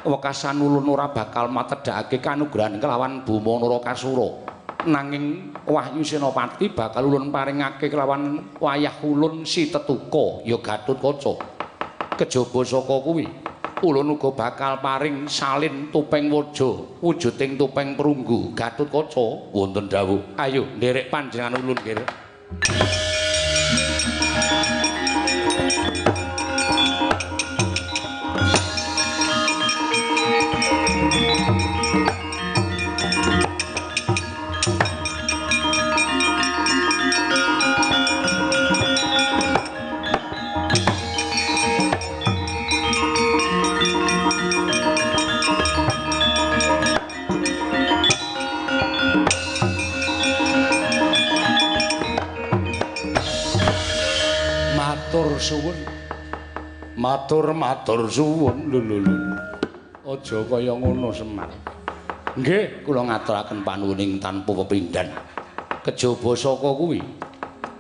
wekasan ulun ora bakal matedhakake kanugrahan kelawan Bima Narakasura. Nanging Wahyu Senopati bakal ulun paringake kelawan wayah ulun si tetuka ya Gatotkaca. Kejaba saka kuwi ulun uga bakal paring salin topeng waja wujuding topeng perunggu Gatotkaca wonten dawuh. Ayo nderek panjenengan ulun nggih. Matur suwun lho. Aja kaya ngono Semar. Nggih, kula ngaturaken panuwuning tanpa pepindhan. Kejaba saka kuwi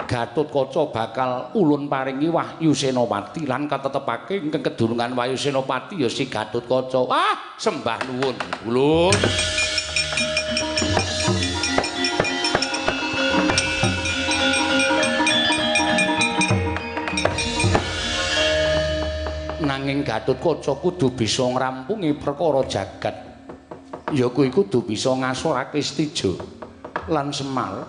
Gatotkaca bakal ulun paringi Wahyu Senopati lan katetepake ingkang kedurungan Wahyu Senopati ya si Gatotkaca. Sembah nuwun, ulun. Nanging Gatotkaca kudu bisa ngrampungi perkara jagat. Ya kuwi kudu bisa ngasorake Stija lan Semar.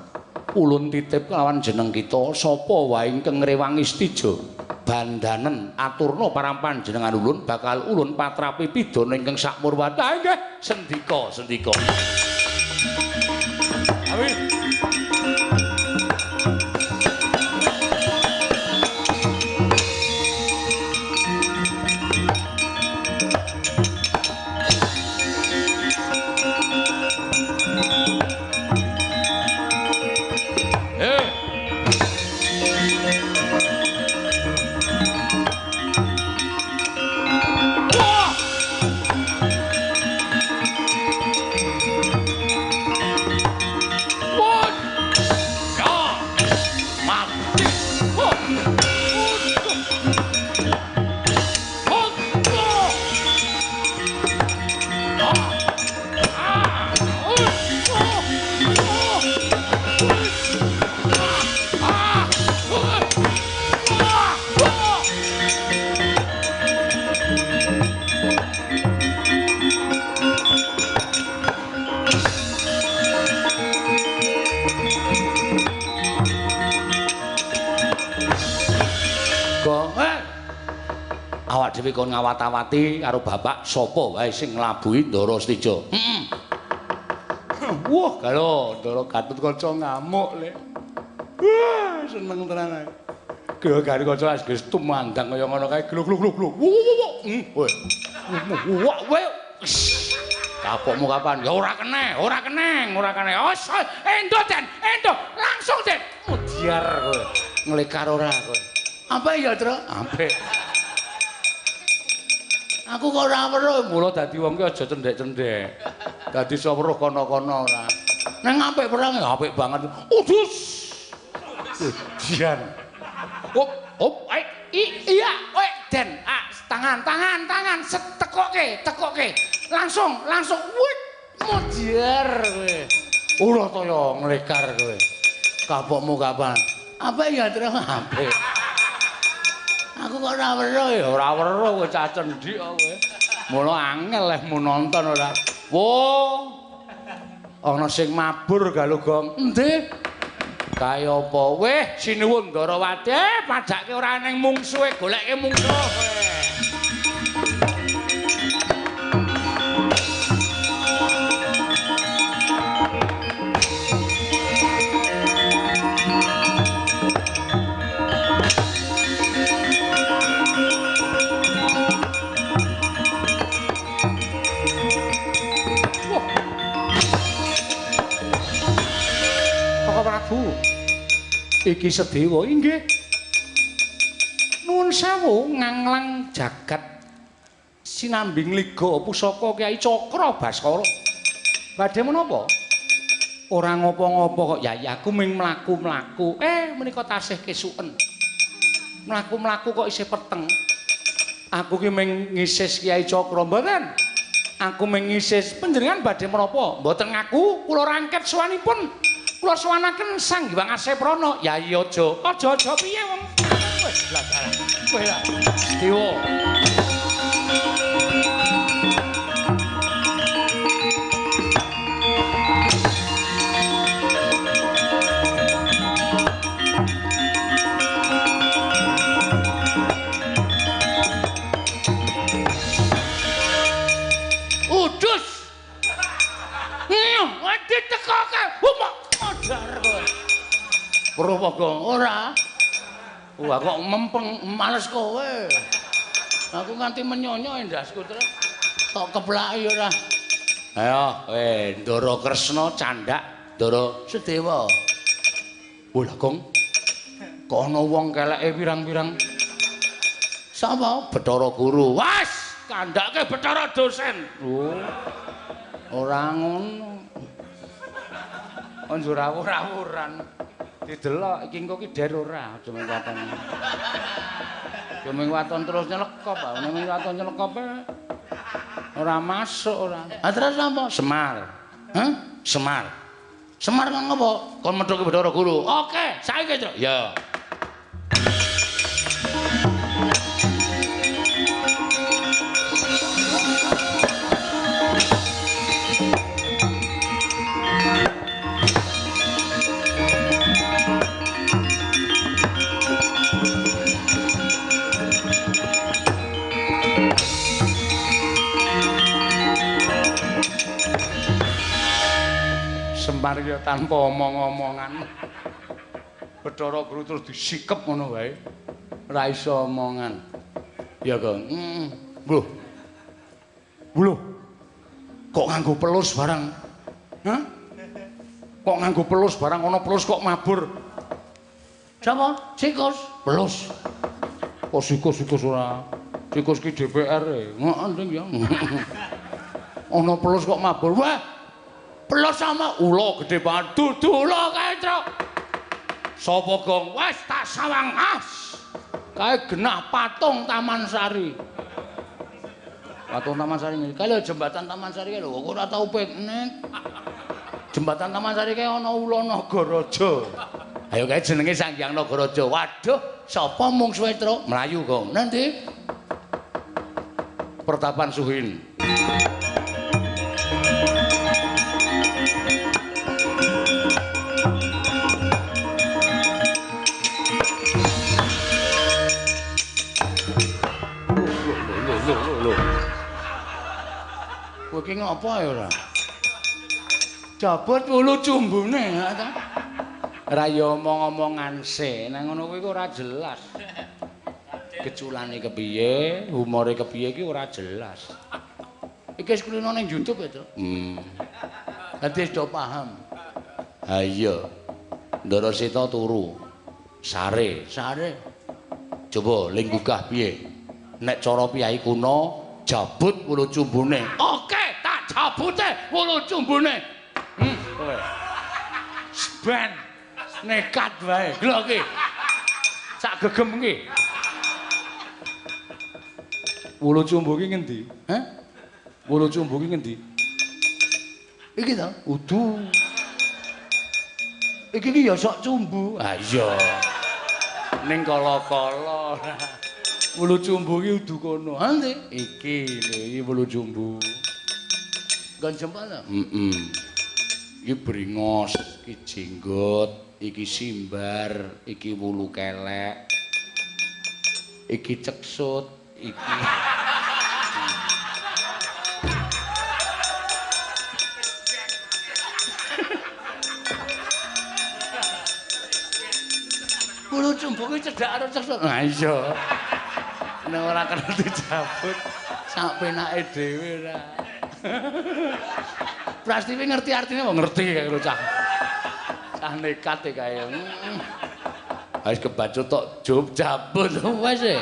Ulun titip lawan jeneng kita sapa wae ingkang ngrewangi Stija bandanen aturna parang panjenengan ulun bakal ulun patrapi pidana ingkang sakmurwati. Nggih, sendika. Amin. awak dhewe kon ngawat-awati karo bapak sapa wae sing nglabuhi Ndara Stijo. Wah, kalau Ndara Gatotkaca ngamuk le. Wah, seneng tenan ae. Gaya gari kaca wis tumandang kaya ngono kae gluk-gluk-gluk. Wah. Kapokmu kapan? Ya ora keneh. Oh, endo Den, endo. Langsung Den. Mudiar kowe. Nglekar ora kowe. Apa ya, Tru? Apik. Aku kok ora weruh, mula dadi wong ki aja cendhek-cendhek. Dadi iso weruh kono-kono ora. Nang apik perang ya apik banget. Udus. Dian. Iya, kowe Den. Tangan, tekoke. Langsung, wit. Mudiar kowe. Ora to ya nglekar kowe. Kapokmu kapan? Apa ya, Tru? Apik. Aku kok ora weruh ya, ora weruh kowe cah cendhik kowe. Mula angel lehmu nonton ora. Wo. Ana sing mabur Galugong. Endi? Kaya apa? Weh, sinuwun Ndarawati, padake ora ning mungsuhe, goleke mungsuh kowe. Prabu, iki Sedewa inggih. Nuwun sewu nganglang jagat sinambing liga pusaka Kyai Cakra Baskara. Badhe menapa? Ora ngopo-ngopo kok Yai, aku ming mlaku-mlaku. Menika tasih kesuken. Mlaku-mlaku kok isih peteng. Aku ki ming ngisis Kyai Cakra mboten. Aku ming ngisis panjenengan badhe menapa? Mboten ngaku kula rangket sowanipun. Kula suwanaken Sang Hyang Aseprana. Yai aja piye wong. Wis ladaran. Kowe lah. Dewa. Udus. Wedi tekoke. Modar kowe. Purwagong ora. Wah kok mempeng males kowe. Aku nganti menyonyo endasku terus. Tok keplaki ora. Ayo, Ndara Kresna candak Ndara Sedewa. Wah, Gong. Kok ana wong keleke pirang-pirang. Sapa? Bathara Guru. Wes, kandhake Bathara dosen. Oh. Ora ngono. Anjur rawuh-rawuran. Didelok iki engko ki der ora, aja mung waton. Aja mung waton terus nyelekop, mung waton nyelekop ora masuk ora. Ah terus apa? Semar. Hah? Semar. Semar kok ngopo? Kon medhoke Bathara Guru. Oke, saiki, Cuk. Ya. Semar ya tanpa omong-omongan. Bathara Guru terus disikep ngono wae. Ora iso omongan. Ya, Kang. Lho. Kok nganggo pelus barang? Hah? Kok nganggo pelus barang ana pelus kok mabur? Sapa? Sikus. Pelus. Kok sikus ora? Sikus ki DPR e. Ngono nding ya. Ana pelus kok mabur. Wah. Pelus sama ula gede banget. Dudu ula kae, Truk. Sapa, Gong? Wes tak sawang as. Kae genah patung Taman Sari. Patung Taman Sari iki. Kae lho jembatan Taman Sari kae lho. Kok ora tau piknik. Jembatan Taman Sari kae ana ula Nagaraja. Ayo kae jenenge Sang Hyang Nagaraja. Waduh, sapa mungsuhe, Truk? Melayu, Gong. Nanti Pertapan Suhin. ki ngopo ya ora? Jabut wulu cumbune ta. Ora ya omong-omongan sih, nang ngono kuwi ora jelas. Keculane kepiye, humore kepiye ki ora jelas. Iki wis kulino ning YouTube itu. Dadi wis do paham. Ha iya. Ndara Seta turu. Sare. Coba ling gugah piye? Nek cara piyai kuno jabut wulu cumbune. Oke, tak jabute wulu cumbune. Kowe. Ben nekat wae. Lho iki. Sak gegem iki. Wulu cumbu ki ngendi? Hah? Wulu cumbu ki ngendi? Iki to? Udu. Iki ki ya sok cumbu. Ah iya. Ning kala-kala. Wulu cumbu ki udu kono. Ha ndi? Iki lho, iki wulu cumbu. Nggon jempol to? Iki bringos, iki jenggot, iki simbar, iki wulu kelek. Iki ceksut, iki wulu cumbu ki cedhak karo ceksut. Nah iya. Nek ora kena dijabut sak penake dhewe ora. Prastiwi ngerti artine wong ngerti karo cah. Cah nekat e kae. Wis kebacut tok job jabut wis e.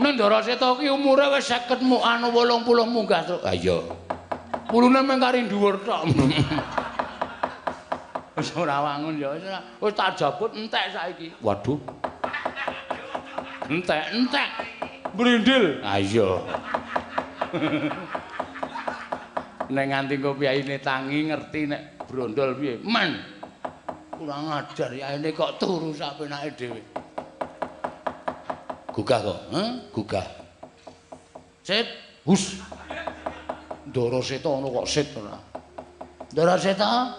Ndara Seta ki umure wis 50 anu 80 munggah truk. Ha iya. Pulune mung kari dhuwur tok. Wis ora wangun ya wis tak jabut entek saiki. Waduh. Entek. Brindil. Ha iya. Nek nganti engko pyaine tangi ngerti nek brondol piye. Men. Kurang ajar yaene kok turu sak penake dhewe. Gugah kok, Gugah. Sit, hus. Ndara Seta ono kok sit ora. Ndara Seta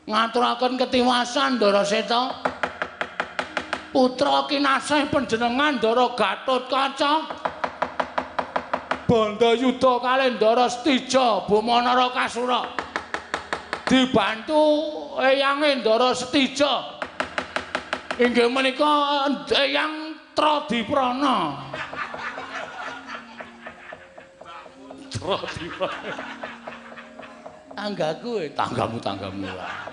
ngaturaken ketiwasan Ndara Seta. Putra kinasih panjenengan Ndara Gatotkaca. Bandayuda kalih Ndara Setija Bomanara Kasura. Dibantu eyange Ndara Setija. Inggih menika Eyang Tradiprana. Tradiprana. Tanggaku tanggamu lah.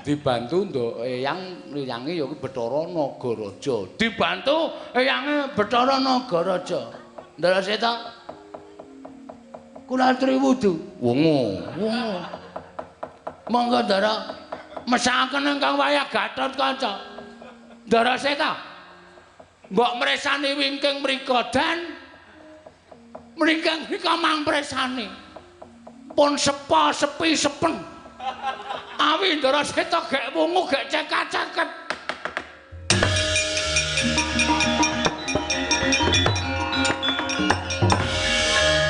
Dibantu nduk eyange ya kuwi Bathara Nagaraja. Dibantu eyange Bathara Nagaraja. Ndara Seta. Kula triwudu. Wungu. Monggo Ndara mesakaken ingkang wayah Gatotkaca. Ndara Seta, mbok mresani wingking mrika dan mrika mrika mangpresani. Pun sepa sepi sepen. Awi Ndara Seta gek wungu gek cekak-ceket.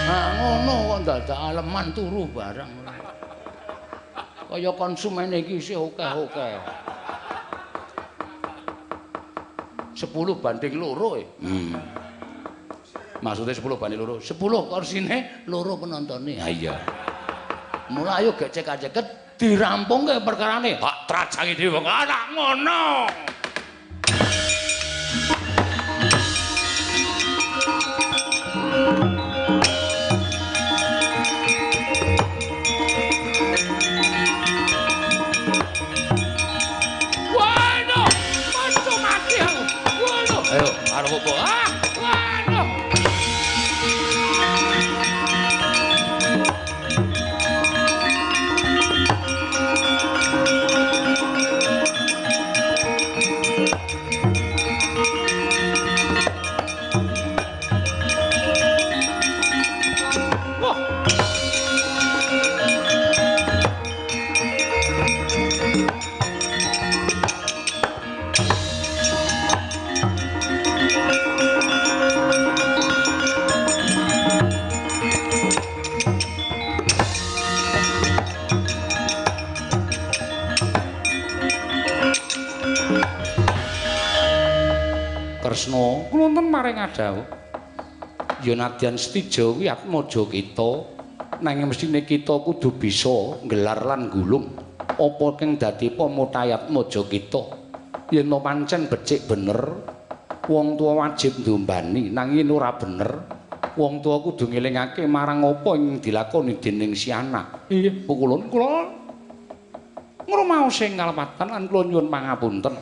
Nah ngono kok dadak aleman turu barang. Kaya konsumen iki isih akeh-akeh. 10 banding loro Maksudnya 10 banding loro. 10 korsine, loro penontonnya. Ha iya. Mula ayo gek cekak-ceket dirampungke perkarane. Tak trajangi dhewe wong anak ngono. Ayo, arep opo? Waduh. Kresna, kula wonten maring adhawuh. Ya nadyan Setija kuwi atmaja kita, nanging mestine kita kudu bisa nggelar lan gulung apa kang dadi pamutayat atmaja kita. Yen pancen becik bener, wong tuwa wajib ndombani, nanging ora bener. Wong tuwa kudu ngelingake marang apa ing dilakoni dening si anak. Iya, pukulun kula ngrumaos ing kalpatan lan kula nyuwun pangapunten.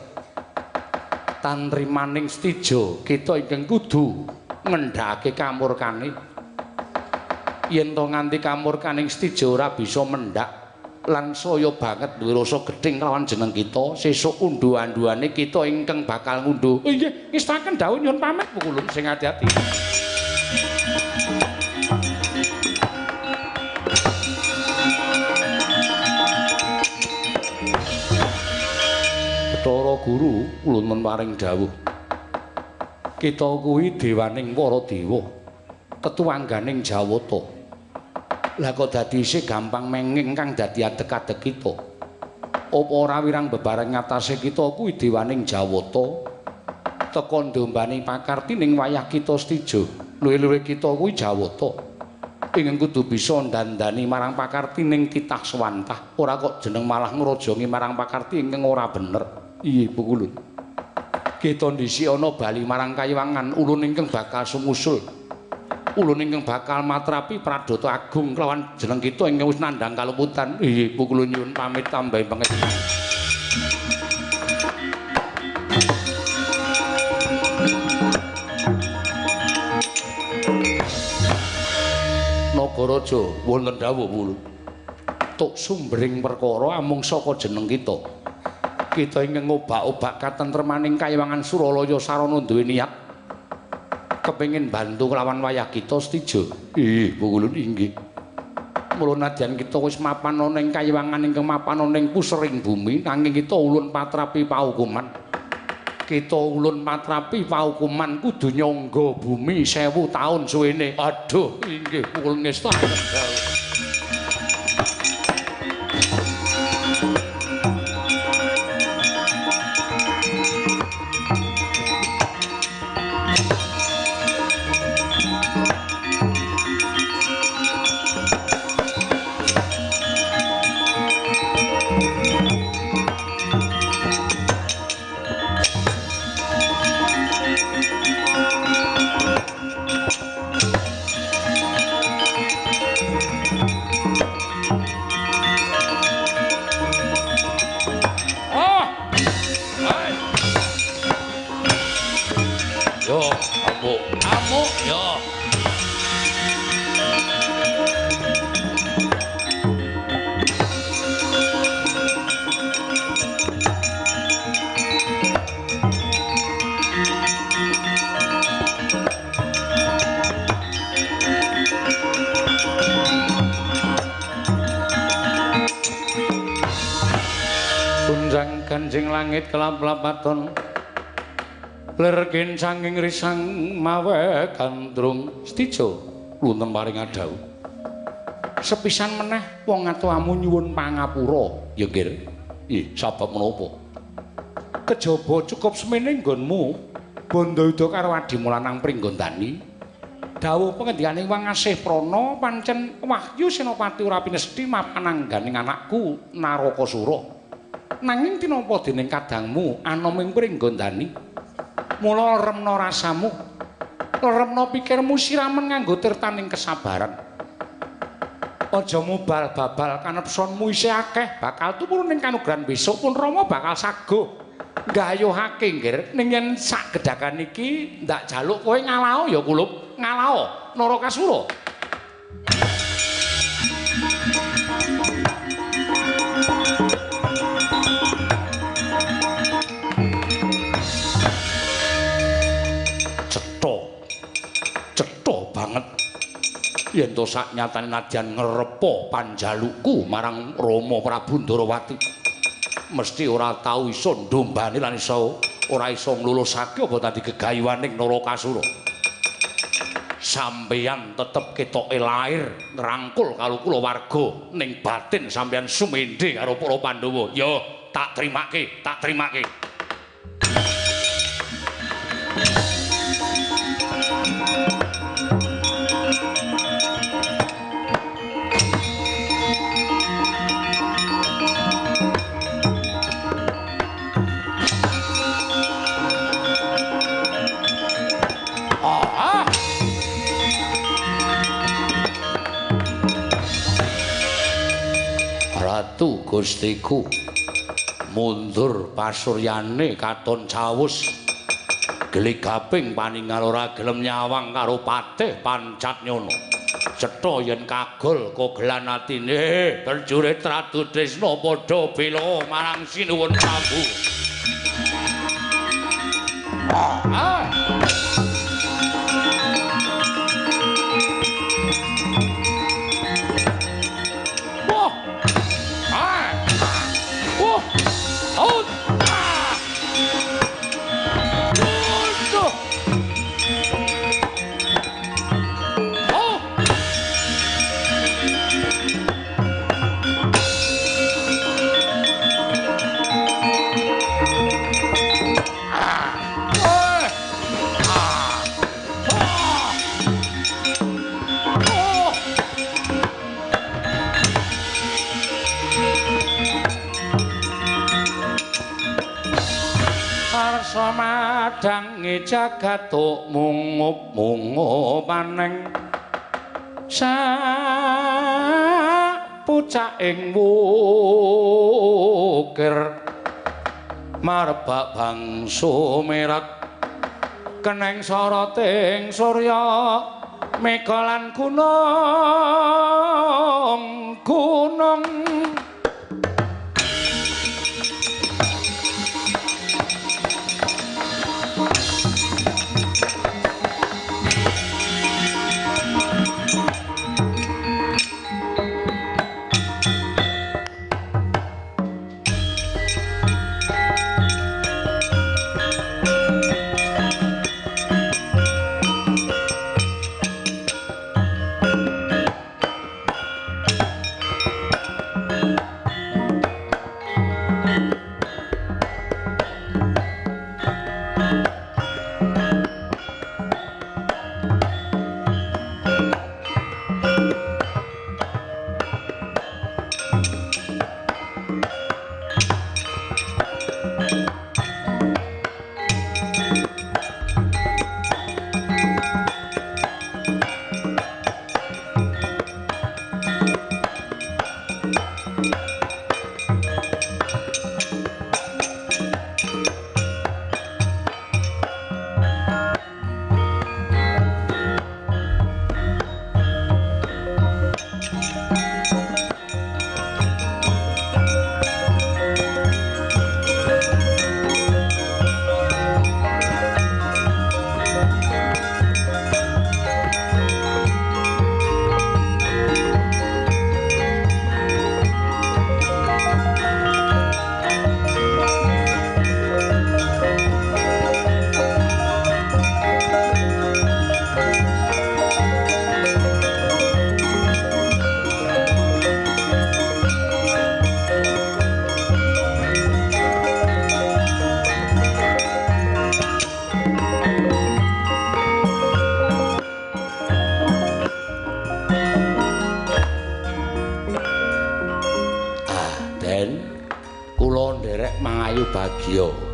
Tanrimaning Setija, kita ingkang kudu ngendhakake kamurkane. Yen to nganti kamurkaning Setija ora bisa mendhak lan saya banget duwe rasa gedhing kelawan jeneng kita, sesuk unduh-anduhane kita ingkang bakal ngunduh. Oh nggih, ngestaken dawuh nyuwun pamit pukulun sing ati-ati. Bathara Guru ulun paring dawuh. Kita kuwi dewaning para dewa, tetuangganing Jawata. Lah kok dadi isih gampang menging kang dadi adek-adek kita. Apa ora wirang bebareng ngatasé kita kuwi dewaning Jawata. Teka ndombani pakarti ning wayah kita Setija. Luwih-luwih kita kuwi Jawata. Ingkang kudu bisa ndandani marang pakarti ning titah swantah. Ora kok jeneng malah ngrojongi marang pakarti ingkang ora bener. Iya, pukulun. Kita ndisi ana bali marang Kayiwangan, ulun ingkang bakal sumusul. Ulun ingkang bakal matrapi Pradata Agung kelawan jeneng kita ingkang wis nandhang kaluputan. Iya, pukulun nyuwun pamit tambahi pangestu. Nagaraja wonten dawuh pukulun. Tuk sumbering perkara amung saka jeneng kita. Kita ingkang ngobak-obak katentremaning Kayiwangan Suralaya sarana duwe niat kepengin bantu kelawan wayah kita Setija. Pukulun inggih. Mula nadyan kita wis mapan ana ing Kayiwangan ingkang mapan ana ing pusering bumi, nanging kita ulun patrapi paukuman. Kita ulun patrapi paukuman kudu nyangga bumi 1000 taun suwene. Aduh, inggih pukulun ngestaken dawuh. Kanjeng langit kelap-lapaton lergen sanging risang mawe gandrung Setija wonten paring adhau sepisan meneh wong atuhamu nyuwun pangapura ya nggih nggih sabab menapa kejaba cukup semene nggonmu Bandayuda karo Adimulanang Pringgondani dawuh pengendikaning Wangasih Prana pancen Wahyu Senopati ora pinesti mapanangganing anakku Narakasura. Nanging tinapa dening kadangmu anoming Pringgondani mula remna rasamu remna pikirmu siramen nganggo tirtaning kesabaran aja mubal babal kanepsonmu isih akeh bakal tumurun ing kanugrahan besok pun Rama bakal saguh nggayuhake nggih ning yen sak gedhakan iki ndak jaluk kowe ngalao ya kulup ngalao Narakasura. Cetha banget yen to saknyatane nadyan ngrepa panjalukku marang Rama Prabu Ndarawati mesti ora tau iso ndombani lan iso ora iso nglulusake apa tadi gegayuhaning Narakasura. Sampeyan tetep ketoke lair ngrangkul karo kulawarga ning batin sampeyan sumendhe karo para Pandhawa. Ya tak trimake, tak trimake. wektu Gustiku mundur pasuryane katon cawus geligaping paningal ora gelem nyawang karo patih Pancatnyana cetha yen kagol kogelan atine prajurit Ratu Trisna padha bela marang Sinuwun Prabu. Samadhange jagat mungup maneng sapucaking wukir marbak bangsa merak keneng soroting surya mega lan gunung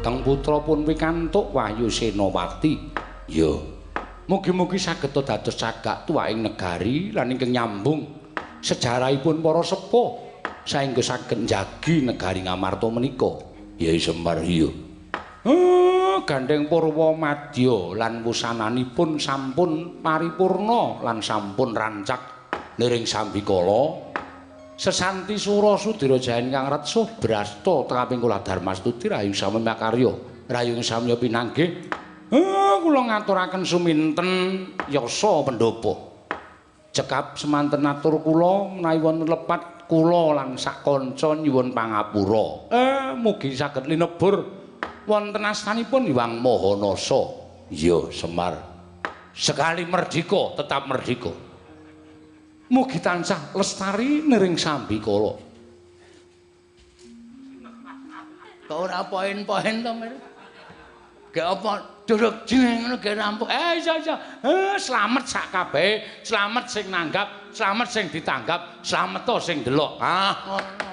Kang putra pun pikantuk Wahyu Senowati. Ya. Mugi-mugi saged dados cagak tuwaing negari lan ingkang nyambung sejarahipun para sepuh saengga saged njagi negari Ngamarta menika. Ya Semar iya. Gandeng Purwa Madya lan wusananipun sampun paripurna lan sampun rancak liring sambikala. Sesanti Sura Sudira Jayan kang retsuh brasta tekaping kula Darmastuti rayu sami makarya rayu sami pinanggih kula ngaturaken suminten yasa pendhapa cekap semanten atur kula menawi wonten lepat kula lan sak kanca nyuwun pangapura mugi saged linebur wonten astanipun Hyang Mahanasa. Iya Semar sekali merdika tetap merdika. Mugi tansah lestari nering sambikala. Kok ora poin-poin to, Mir? Gek apa duruk jeng ngono ge rampung. Iya. Slamet sak kabehe, slamet sing nanggap, slamet sing ditanggap, slamet to sing delok. Ngono.